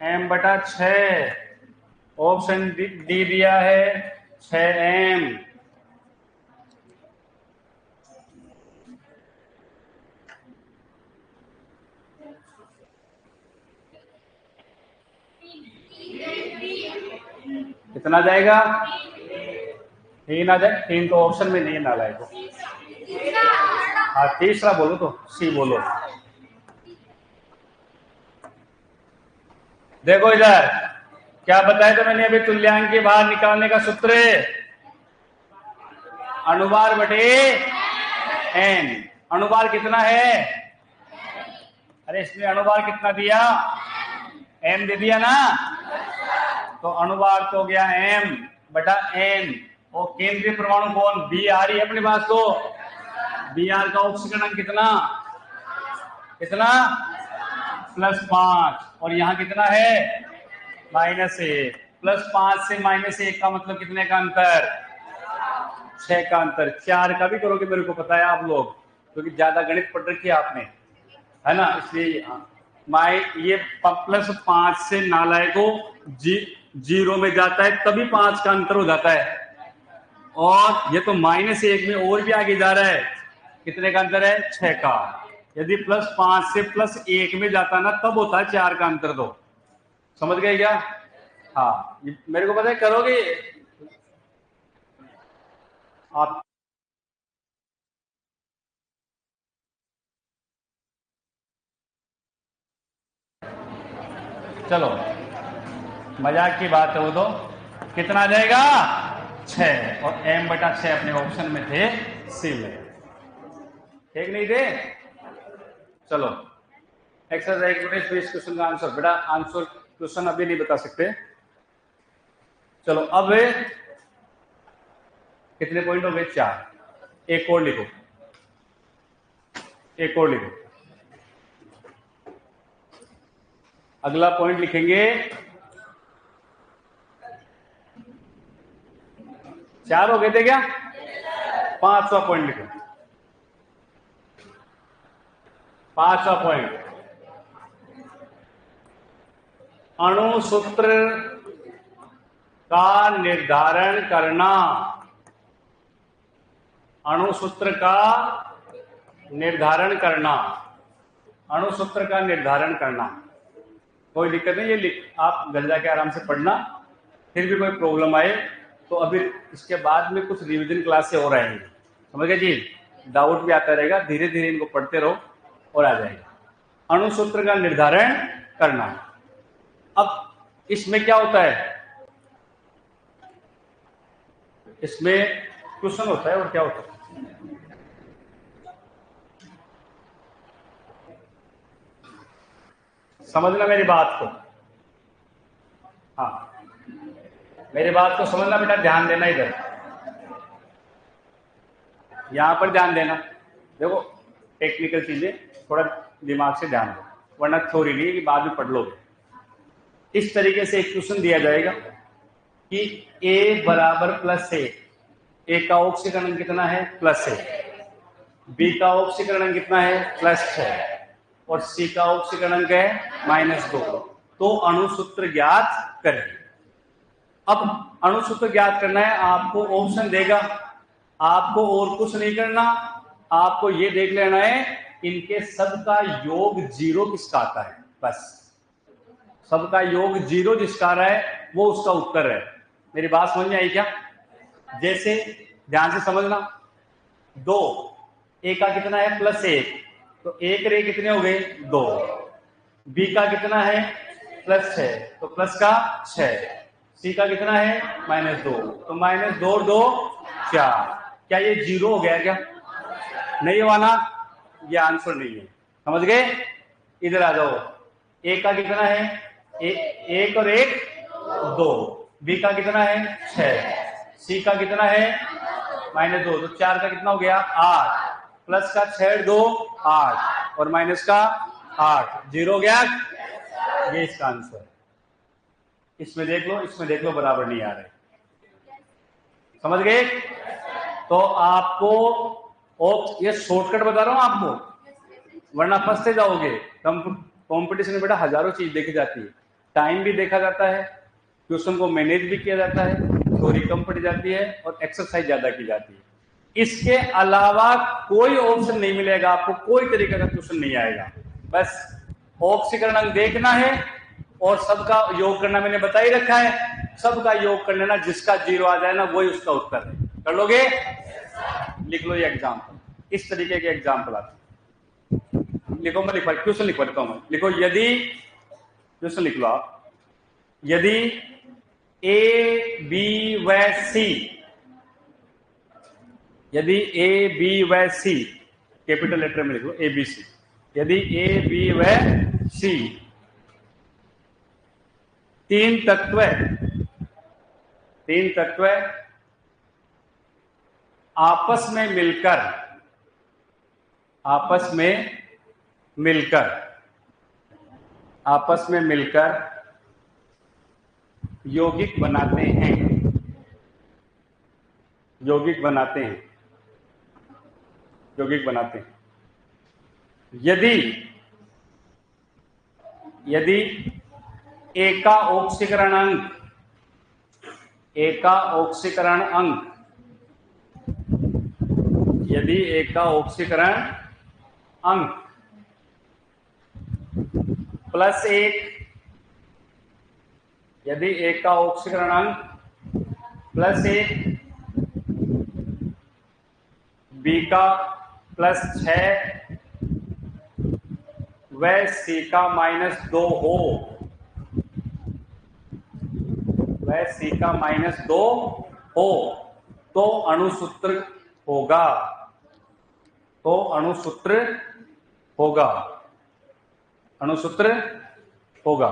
M/6, ऑप्शन डी दिया है 6M। कितना जाएगा? 3 आ जाए। 3 तो ऑप्शन में नहीं डाला है। हाँ तीसरा बोलो, तो सी बोलो। देखो इधर क्या बताया था मैंने अभी, तुल्यांकी भार निकालने का सूत्र अणुभार बटे N। अणुभार कितना है? अरे इसने अणुभार कितना दिया? M दे दिया ना, तो अणुभार तो गया M/N। और केंद्रीय परमाणु कौन? Br ही अपने पास, तो Br का ऑक्सीजन अंक कितना? +5, और यहां कितना है? -1। +5 से -1 का मतलब कितने का अंतर? 6 का अंतर। 4 का भी करोगे मेरे को पता है आप लोग, क्योंकि ज्यादा गणित पढ़ रखी है आपने, है ना, इसलिए। ये +5 से नालायको 0 में जाता है, तभी 5 का अंतर हो जाता है। और ये तो -1 में और भी आगे जा रहा है। कितने का अंतर है? 6 का। यदि +5 से +1 में जाता ना, तब होता है 4 का अंतर। तो समझ गए क्या? हाँ, मेरे को पता है करोगे आप। चलो मजाक की बात है वो तो। कितना आ जाएगा? 6, और M/6 अपने ऑप्शन में थे, सी में। ठीक नहीं थे? चलो एक्सरसाइज 19-20 क्वेश्चन का आंसर। बेटा आंसर क्वेश्चन अभी नहीं बता सकते। चलो अब कितने पॉइंट हो गए? 4। एक और लिखो, एक और लिखो। अगला पॉइंट लिखेंगे, 4 हो गए थे क्या? 5वां पॉइंट लिखो। 5वां पॉइंट, अणुसूत्र का निर्धारण करना। अणुसूत्र का निर्धारण करना, अणुसूत्र का निर्धारण करना। कोई दिक्कत नहीं, ये आप घर जाके आराम से पढ़ना। फिर भी कोई प्रॉब्लम आए तो अभी इसके बाद में कुछ रिवीजन क्लासें और आएंगी, समझ गए जी। डाउट भी आता रहेगा, धीरे धीरे इनको पढ़ते रहो और आ जाएगा। अणुसूत्र का निर्धारण करना। अब इसमें क्या होता है, इसमें क्वेश्चन होता है और क्या होता है, समझना मेरी बात को। हाँ, मेरी बात को समझना बेटा, ध्यान देना इधर, यहां पर ध्यान देना। देखो टेक्निकल चीजें थोड़ा दिमाग से ध्यान दो, वरना थ्योरी नहीं है कि बाद में पढ़ लोगे। इस तरीके से एक क्वेश्चन दिया जाएगा कि A बराबर +A, ए का ऑक्सीकरण कितना है +6, बी का ऑक्सीकरण कितना है +6 और सी का ऑक्सीकरण क्या है -2। तो अणुसूत्र ज्ञात करें। अब अणुसूत्र ज्ञात करना है, आपको ऑप्शन देगा, आपको और कुछ नहीं करना, आपको ये देख लेना है इनके सबका योग 0 किसका आता है, बस। सबका योग 0 जिसका आ रहा है वो उसका उत्तर है। मेरी बात समझ में आई क्या? जैसे ध्यान से समझना, 2 ए का कितना है +1, तो 1 रे कितने हो गए 2। बी का कितना है +6, तो प्लस का 6। सी का कितना है -2, तो -2 और 2 4। क्या ये 0 हो गया क्या? नहीं हुआ ना, ये आंसर नहीं है, समझ गए। इधर आ जाओ, ए का कितना है 1 और 1 2, बी का कितना है 6, सी का कितना है -2, तो 4 का कितना हो गया 8, प्लस का 6 2 8 और माइनस का 8, 0 हो गया। ये इसका आंसर है। इसमें देख लो, इसमें देख लो, बराबर नहीं आ रहे, समझ गए। तो आपको, और ये शॉर्टकट बता रहा हूं आपको, वरना फंसते जाओगे। कंपटीशन में बेटा हजारों चीज देखी जाती है, टाइम भी देखा जाता है, क्वेश्चन को मैनेज भी किया जाता है, थ्योरी कम पड़ी जाती है और एक्सरसाइज ज्यादा की जाती है। इसके अलावा कोई ऑप्शन नहीं मिलेगा आपको, कोई तरीके का क्वेश्चन नहीं आएगा। बस ऑक्सीकरण देखना है और सबका योग करना, मैंने बता ही रखा है। सबका योग कर लेना, जिसका 0 आ जाए ना वही उसका उत्तर है। कर लोगे? लिख लो ये एग्जाम्पल, इस तरीके के एग्जाम्पल आते। लिखो, मैं लिखवा क्वेश्चन लिखवा देता हूं, लिखो। यदि, क्वेश्चन लिख लो आप, यदि A B व C, यदि A B व C, कैपिटल लेटर में लिख लो ABC, यदि A B व C तीन तत्व आपस में मिलकर यौगिक बनाते हैं, यदि ए का ऑक्सीकरण अंक, यदि ए का ऑक्सीकरण अंक +1, यदि ए का ऑक्सीकरण अंक +1, बी का +6 व सी का -2 हो, तो अणुसूत्र होगा, अणुसूत्र होगा।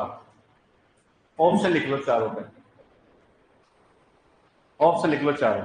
ऑप्शन लिख लो चारों पे, ऑप्शन लिख लो चारों।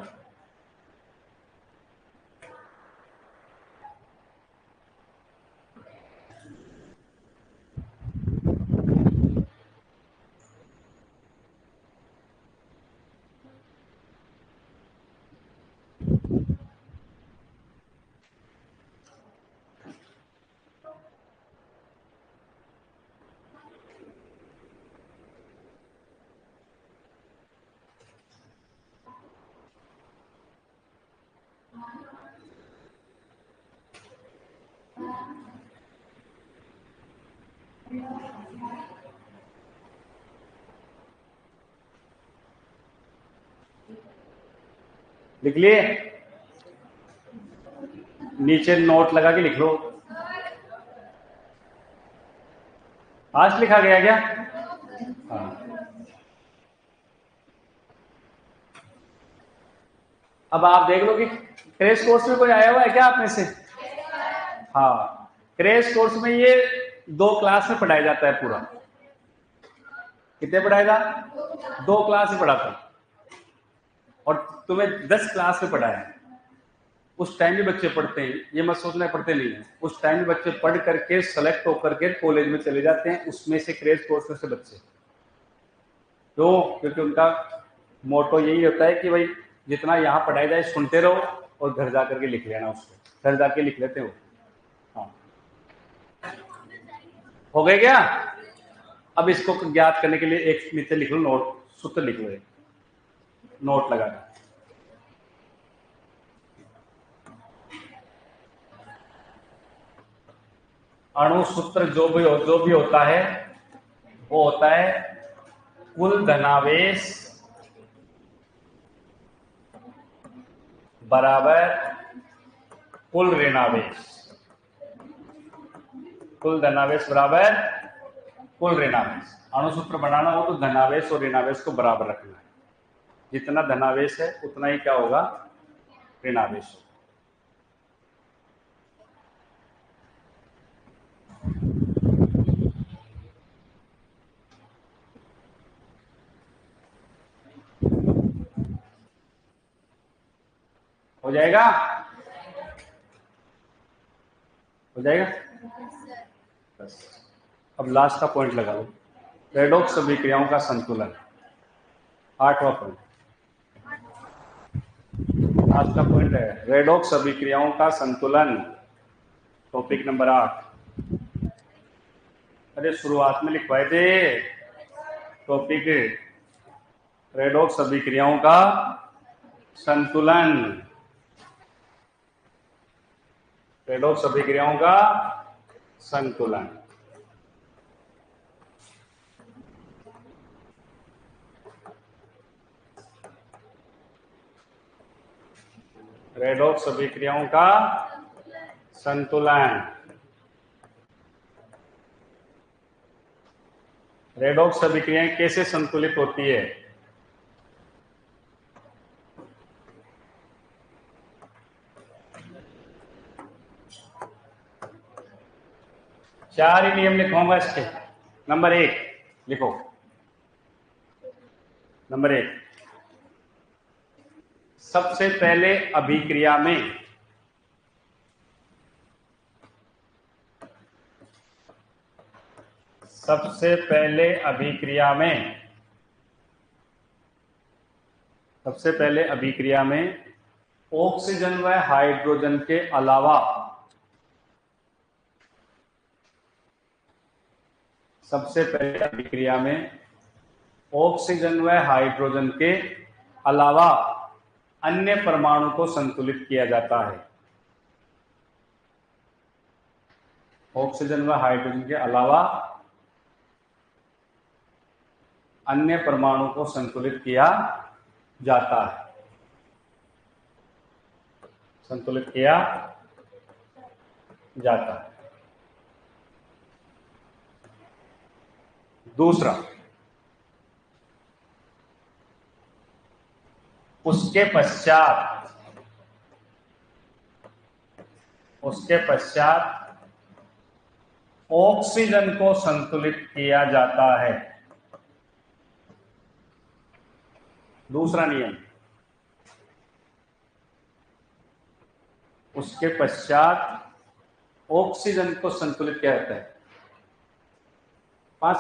लिख लिए? नीचे नोट लगा के लिख लो। आज लिखा गया क्या? हाँ। अब आप देख लो कि क्रैश कोर्स में कोई आया हुआ है क्या आप में से? हाँ, क्रैश कोर्स में ये 2 क्लास में पढ़ाया जाता है पूरा। कितने पढ़ाएगा? 2 क्लास में पढ़ाता है और तुम्हें 10 क्लास में पढ़ाया है। उस टाइम भी बच्चे पढ़ते हैं, ये मत सोचना पढ़ते नहीं है। उस टाइम भी बच्चे पढ़ करके सेलेक्ट होकर के कॉलेज में चले जाते हैं, उसमें से क्रैश कोर्स में से बच्चे। क्यों? क्योंकि उनका मोटो यही होता है कि भाई जितना यहाँ पढ़ाई जाए सुनते रहो और घर जा करके लिख लेना उसको। घर जाके लिख लेते हो। हाँ, हो गए क्या? अब इसको ज्ञात करने के लिए एक नीचे लिख लो, नोट सूत्र लिख लो, नोट लगाना। अणु सूत्र जो भी होता है वो होता है कुल धनावेश बराबर कुल ऋणावेश। कुल धनावेश बराबर कुल ऋणावेश। अणु सूत्र बनाना हो तो धनावेश और ऋणावेश को बराबर रखना है। जितना धनावेश है उतना ही क्या होगा? ऋणावेश होगा। हो जाएगा? हो जाएगा? बस अब लास्ट का पॉइंट लगा लो, रेडॉक्स अभिक्रियाओं का संतुलन। 8वां पॉइंट, लास्ट का पॉइंट है रेडॉक्स अभिक्रियाओं का संतुलन, टॉपिक नंबर 8। अरे शुरुआत में लिखवाए थे टॉपिक रेडॉक्स अभिक्रियाओं का संतुलन। रेडॉक्स अभिक्रियाओं का संतुलन। रेडॉक्स अभिक्रियाओं का संतुलन। रेडॉक्स अभिक्रियाएं कैसे संतुलित होती है? चार ही नियम लिखवाऊंगा इसके। नंबर 1 लिखो। नंबर 1, सबसे पहले अभिक्रिया में सबसे पहले अभिक्रिया में ऑक्सीजन व हाइड्रोजन के अलावा सबसे पहले अभिक्रिया में ऑक्सीजन व हाइड्रोजन के अलावा अन्य परमाणु को संतुलित किया जाता है। ऑक्सीजन व हाइड्रोजन के अलावा अन्य परमाणु को संतुलित किया जाता है। संतुलित किया जाता है। दूसरा, उसके पश्चात ऑक्सीजन को संतुलित किया जाता है। दूसरा नियम, उसके पश्चात ऑक्सीजन को संतुलित किया जाता है। 5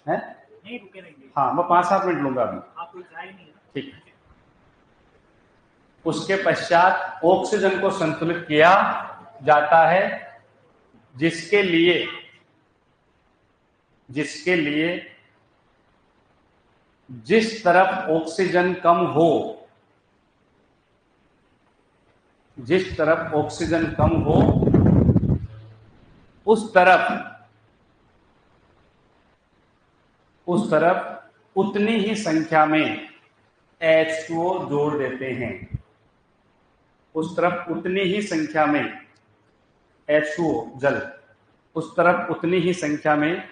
है? नहीं रुके। हाँ, मैं 5-7 मिनट लूंगा अभी। आपको ठीक है। उसके पश्चात ऑक्सीजन को संतुलित किया जाता है, जिसके लिए जिस तरफ ऑक्सीजन कम हो, उस तरफ उस तरफ उतनी ही संख्या में H2O जोड़ देते हैं। उस तरफ उतनी ही संख्या में H2O जल, उस तरफ उतनी ही संख्या में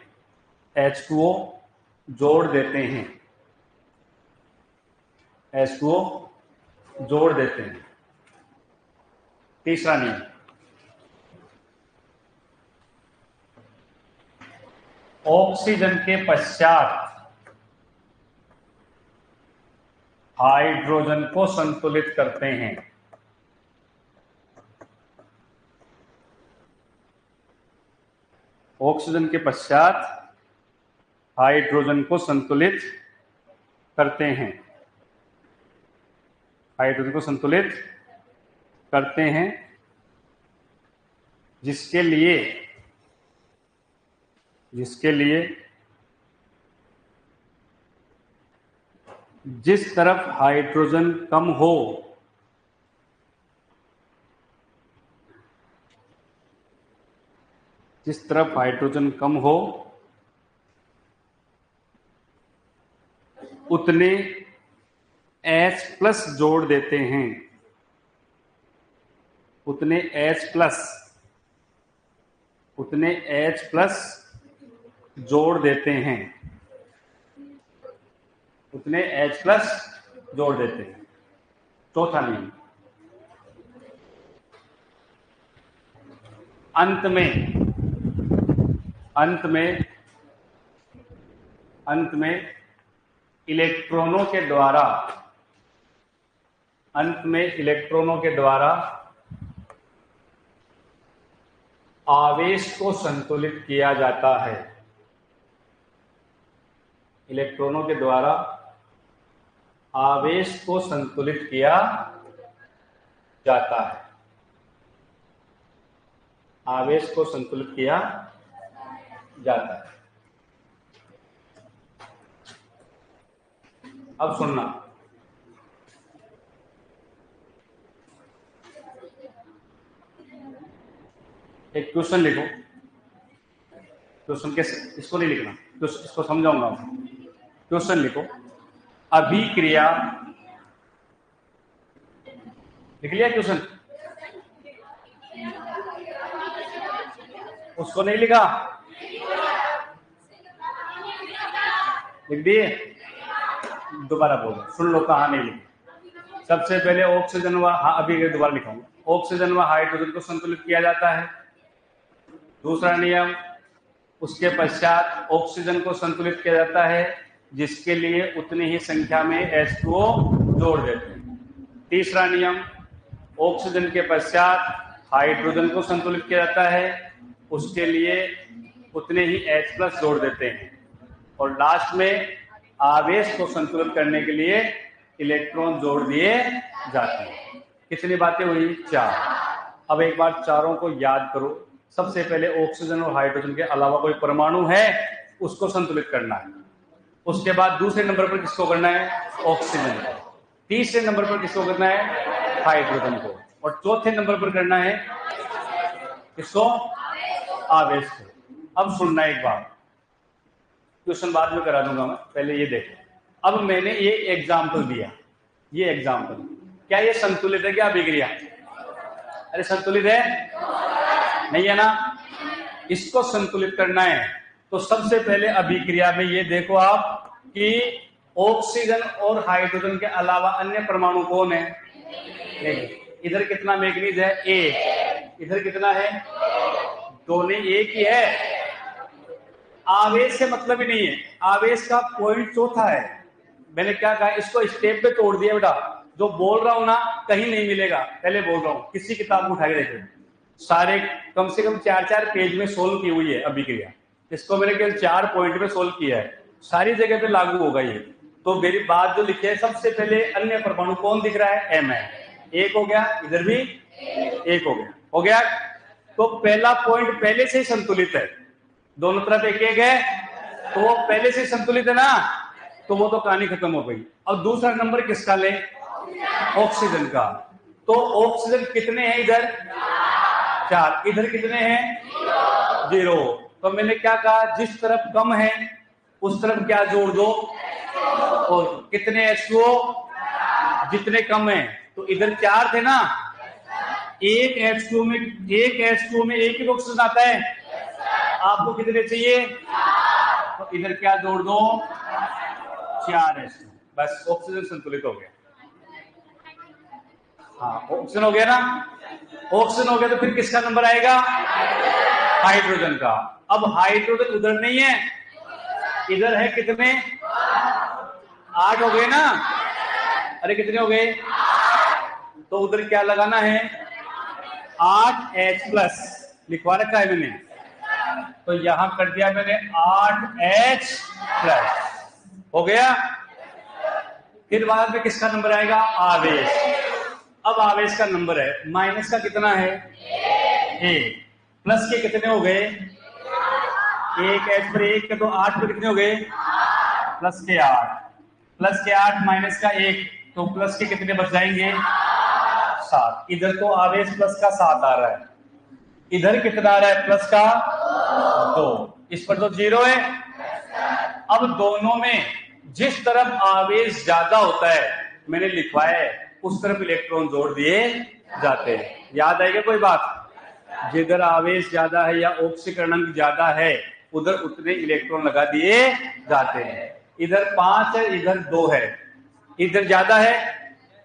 H2O जोड़ देते हैं। H2O जोड़ देते हैं। तीसरा नियम, ऑक्सीजन के पश्चात हाइड्रोजन को संतुलित करते हैं। ऑक्सीजन के पश्चात हाइड्रोजन को संतुलित करते हैं। हाइड्रोजन को संतुलित करते हैं, जिसके लिए जिस तरफ हाइड्रोजन कम हो, जिस तरफ हाइड्रोजन कम हो उतने H+ जोड़ देते हैं। उतने H+ जोड़ देते हैं। उतने H+ जोड़ देते हैं। चौथा नियम, अंत में इलेक्ट्रॉनों के द्वारा आवेश को संतुलित किया जाता है। इलेक्ट्रॉनों के द्वारा आवेश को संतुलित किया जाता है। आवेश को संतुलित किया जाता है। अब सुनना, एक क्वेश्चन लिखो। क्वेश्चन कैसे, इसको नहीं लिखना, इसको समझाऊंगा। क्वेश्चन लिखो, अभिक्रिया, लिख लिया क्वेश्चन? उसको नहीं लिखा? लिख दिए? दोबारा बोलो, सुन लो कहाँ नहीं लिखी। सबसे पहले ऑक्सीजन व, अभी दोबारा लिखाऊंगा। ऑक्सीजन व हाइड्रोजन को संतुलित किया जाता है। दूसरा नियम, उसके पश्चात ऑक्सीजन को संतुलित किया जाता है, जिसके लिए उतनी ही संख्या में H2O जोड़ देते हैं। तीसरा नियम, ऑक्सीजन के पश्चात हाइड्रोजन को संतुलित किया जाता है, उसके लिए उतने ही H+ जोड़ देते हैं। और लास्ट में आवेश को संतुलित करने के लिए इलेक्ट्रॉन जोड़ दिए जाते हैं। कितनी बातें हुई? 4। अब एक बार चारों को याद करो। सबसे पहले ऑक्सीजन और हाइड्रोजन के अलावा कोई परमाणु है, उसको संतुलित करना है। उसके बाद दूसरे नंबर पर किसको करना है? ऑक्सीजन को। तीसरे नंबर पर किसको करना है? हाइड्रोजन को। और चौथे नंबर पर करना है किसको? आवेश को। अब सुनना एक बात, क्वेश्चन बाद में करा दूंगा मैं, पहले ये देखो। अब मैंने ये एग्जाम्पल दिया, ये एग्जाम्पल, क्या ये संतुलित है? क्या अभिक्रिया? अरे संतुलित है? नहीं है ना? इसको संतुलित करना है तो सबसे पहले अभिक्रिया में ये देखो आप कि ऑक्सीजन और हाइड्रोजन के अलावा अन्य परमाणु कौन है? इधर कितना मैग्नीज है? 1। इधर कितना है? 2। नहीं, एक ही है। आवेश से मतलब ही नहीं है, आवेश का पॉइंट चौथा है। मैंने क्या कहा, इसको स्टेप पे तोड़ दिया बेटा। जो बोल रहा हूं ना, कहीं नहीं मिलेगा, पहले बोल रहा हूं। किसी किताब उठा के देखो, सारे कम से कम 4-4 पेज में सोल्व की हुई है अभिक्रिया। इसको मैंने केवल 4 पॉइंट में सोल्व किया है, सारी जगह पे लागू होगा ये। तो मेरी बात जो लिखी है, सबसे पहले अन्य परमाणु कौन दिख रहा है? M है। 1 हो गया, इधर भी 1 हो गया। तो पहला पॉइंट पहले से ही संतुलित है, दोनों तरफ 1-1 है, तो वो पहले से संतुलित है ना, तो वो तो कहानी खत्म हो गई। अब दूसरा नंबर किसका ले? ऑक्सीजन का। तो ऑक्सीजन कितने हैं इधर? 4। इधर कितने हैं? 0। तो मैंने क्या कहा, जिस तरफ कम है उस तरफ क्या जोड़ दो, और कितने H2O, जितने कम है। तो इधर 4 थे ना, एक H2O में एक ही ऑक्सीजन आता है, आपको कितने चाहिए, तो इधर क्या जोड़ दो, 4 H2O, बस ऑक्सीजन संतुलित हो गया। हाँ, ऑक्सीजन हो गया ना, ऑक्सीजन हो गया तो फिर किसका नंबर आएगा, हाइड्रोजन का। अब हाइड्रोजन उधर नहीं है, इधर है, कितने, 8 हो गए ना, अरे कितने हो गए, तो उधर क्या लगाना है, 8H+ लिखवा रखा है मैंने, तो यहां कर दिया मैंने 8H+, हो गया। फिर बाद में किसका नंबर आएगा, आवेश। अब आवेश का नंबर है, माइनस का कितना है, 1, प्लस के कितने हो गए, 1H पर 1 के तो 8 पर कितने हो गए, प्लस के 8 माइनस का 1, तो प्लस के कितने बच जाएंगे, 7। इधर तो आवेश प्लस का 7 आ रहा है, इधर कितना आ रहा है, प्लस का 2, इस पर तो 0 है। अब दोनों में जिस तरफ आवेश ज्यादा होता है, मैंने लिखवाया है, उस तरफ इलेक्ट्रॉन जोड़ दिए जाते हैं। याद आएगा कोई बात, जिधर आवेश ज्यादा है या ऑक्सीकरण ज्यादा है, उधर उतने इलेक्ट्रॉन लगा दिए जाते हैं। इधर 5 है, इधर 2 है, इधर ज्यादा है,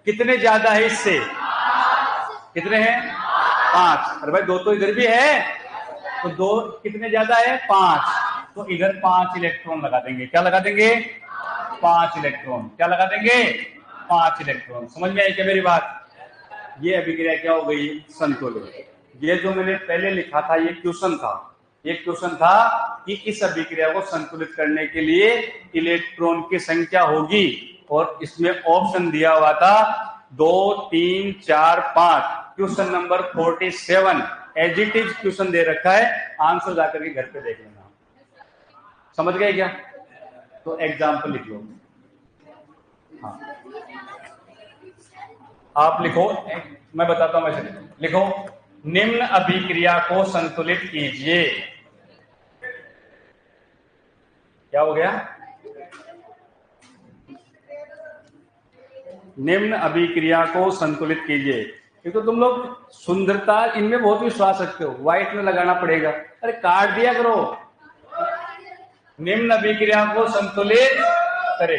कितने ज्यादा है इससे, कितने हैं, 5। अरे भाई 2 तो इधर भी है, तो 2 कितने ज्यादा है, 5, तो इधर 5 इलेक्ट्रॉन लगा देंगे। क्या लगा देंगे, 5 इलेक्ट्रॉन। क्या लगा देंगे, 5 इलेक्ट्रॉन। समझ में आई क्या मेरी बात, ये अभिक्रिया क्या हो गई, संतुलित। ये जो मैंने पहले लिखा था, ये क्वेश्चन था कि इस अभिक्रिया को संतुलित करने के लिए इलेक्ट्रॉन की संख्या होगी, और इसमें ऑप्शन दिया हुआ था 2, 3, 4, 5। क्वेश्चन नंबर 47 एडिटिव क्वेश्चन दे रखा है, आंसर जाकर के घर पे देख लेना। समझ गए क्या, तो एग्जाम्पल लिख लो। हाँ, आप लिखो, मैं बताता हूं, वैसे लिखो, निम्न अभिक्रिया को संतुलित कीजिए। क्या हो गया, निम्न अभिक्रिया को संतुलित कीजिए। ये तो तुम लोग सुंदरता इनमें बहुत विश्वास रखते हो, व्हाइट में लगाना पड़ेगा, अरे काट दिया करो। निम्न अभिक्रिया को संतुलित करे,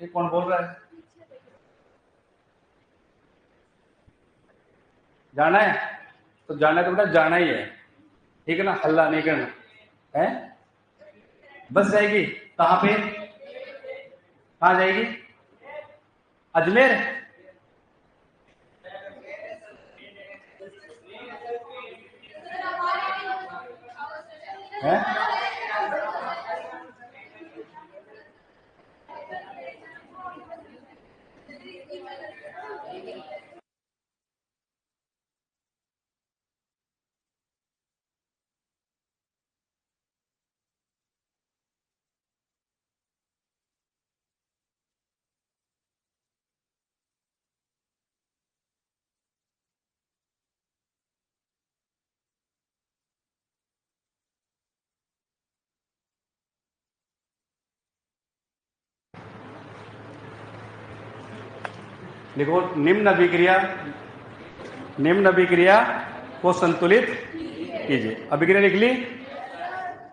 ये कौन बोल रहा है, जाना है तो जाना है, तो बेटा जाना ही है, ठीक है ना, हल्ला नहीं करना है। बस जाएगी कहां पे, कहां जाएगी, अजमेर, है? देखो, निम्न अभिक्रिया को संतुलित कीजिए। अभिक्रिया लिख ली,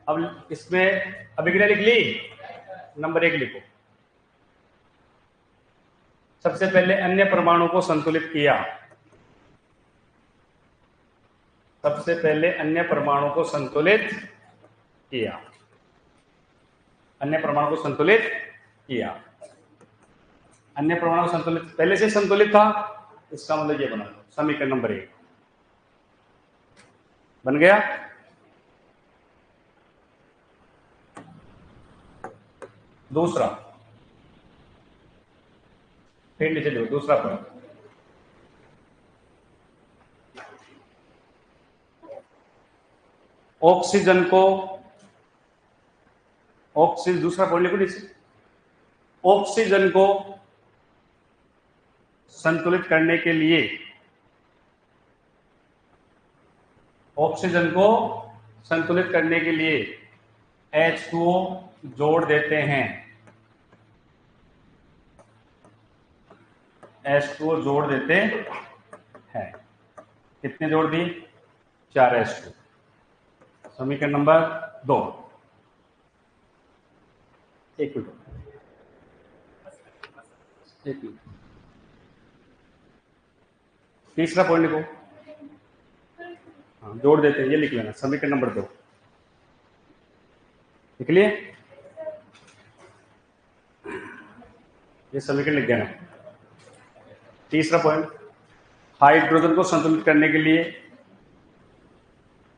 अब इसमें अभिक्रिया लिख ली, नंबर 1 लिखो। सबसे पहले अन्य परमाणु को संतुलित किया, सबसे पहले अन्य परमाणु को संतुलित किया, अन्य परमाणु को संतुलित किया। अन्य परमाणु संतुलित, पहले से संतुलित था, इसका मतलब ये बना लो, समीकरण नंबर 1 बन गया। दूसरा, फिर नीचे देखो, दूसरा पॉइंट, ऑक्सीजन को, ऑक्सीजन, दूसरा पॉइंट लिखो नीचे, ऑक्सीजन को संतुलित करने के लिए, ऑक्सीजन को संतुलित करने के लिए H2O जोड़ देते हैं, H2O जोड़ देते हैं। कितने जोड़ दिए? 4 H2। समीकरण नंबर 2। एक मिनट। तीसरा पॉइंट लिखो। हाँ, जोड़ देते हैं, ये लिख लेना, समीकरण नंबर 2 लिख लिए। ये समीकरण लिख देना। तीसरा पॉइंट, हाइड्रोजन को संतुलित करने के लिए,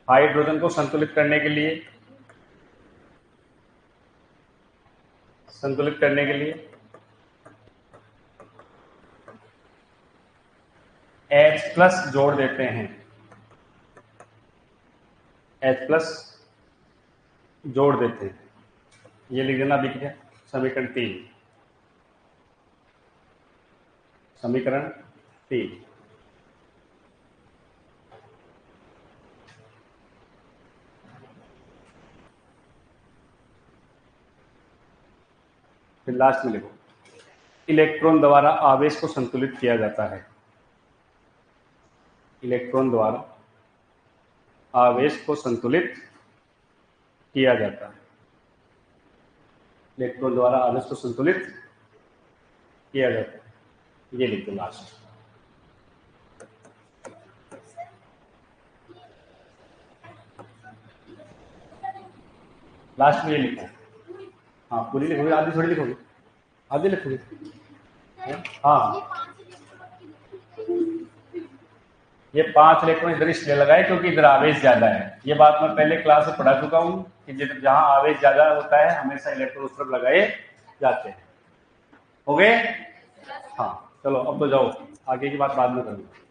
हाइड्रोजन को संतुलित करने के लिए, संतुलित करने के लिए H+ जोड़ देते हैं, H+ जोड़ देते हैं। ये लिख देना अभी क्या? समीकरण 3। समीकरण 3। फिर लास्ट में लिखो, इलेक्ट्रॉन द्वारा आवेश को संतुलित किया जाता है, इलेक्ट्रॉन द्वारा आवेश को संतुलित किया जाता है, इलेक्ट्रॉन द्वारा आवेश को संतुलित किया जाता है। ये लिख दो लास्ट। लास्ट में ये लिखो। हाँ, पूरी लिखोगे, आधी थोड़ी लिखोगे? आधी लिखोगे? हाँ, ये 5 इलेक्ट्रॉन इधर इसलिए लगाए क्योंकि इधर आवेश ज्यादा है। ये बात मैं पहले क्लास में पढ़ा चुका हूँ कि जहां आवेश ज्यादा होता है हमेशा इलेक्ट्रॉन उस तरफ लगाए जाते हैं। हो गए? हाँ, चलो अब तो जाओ, आगे की बात बाद में करूँगा।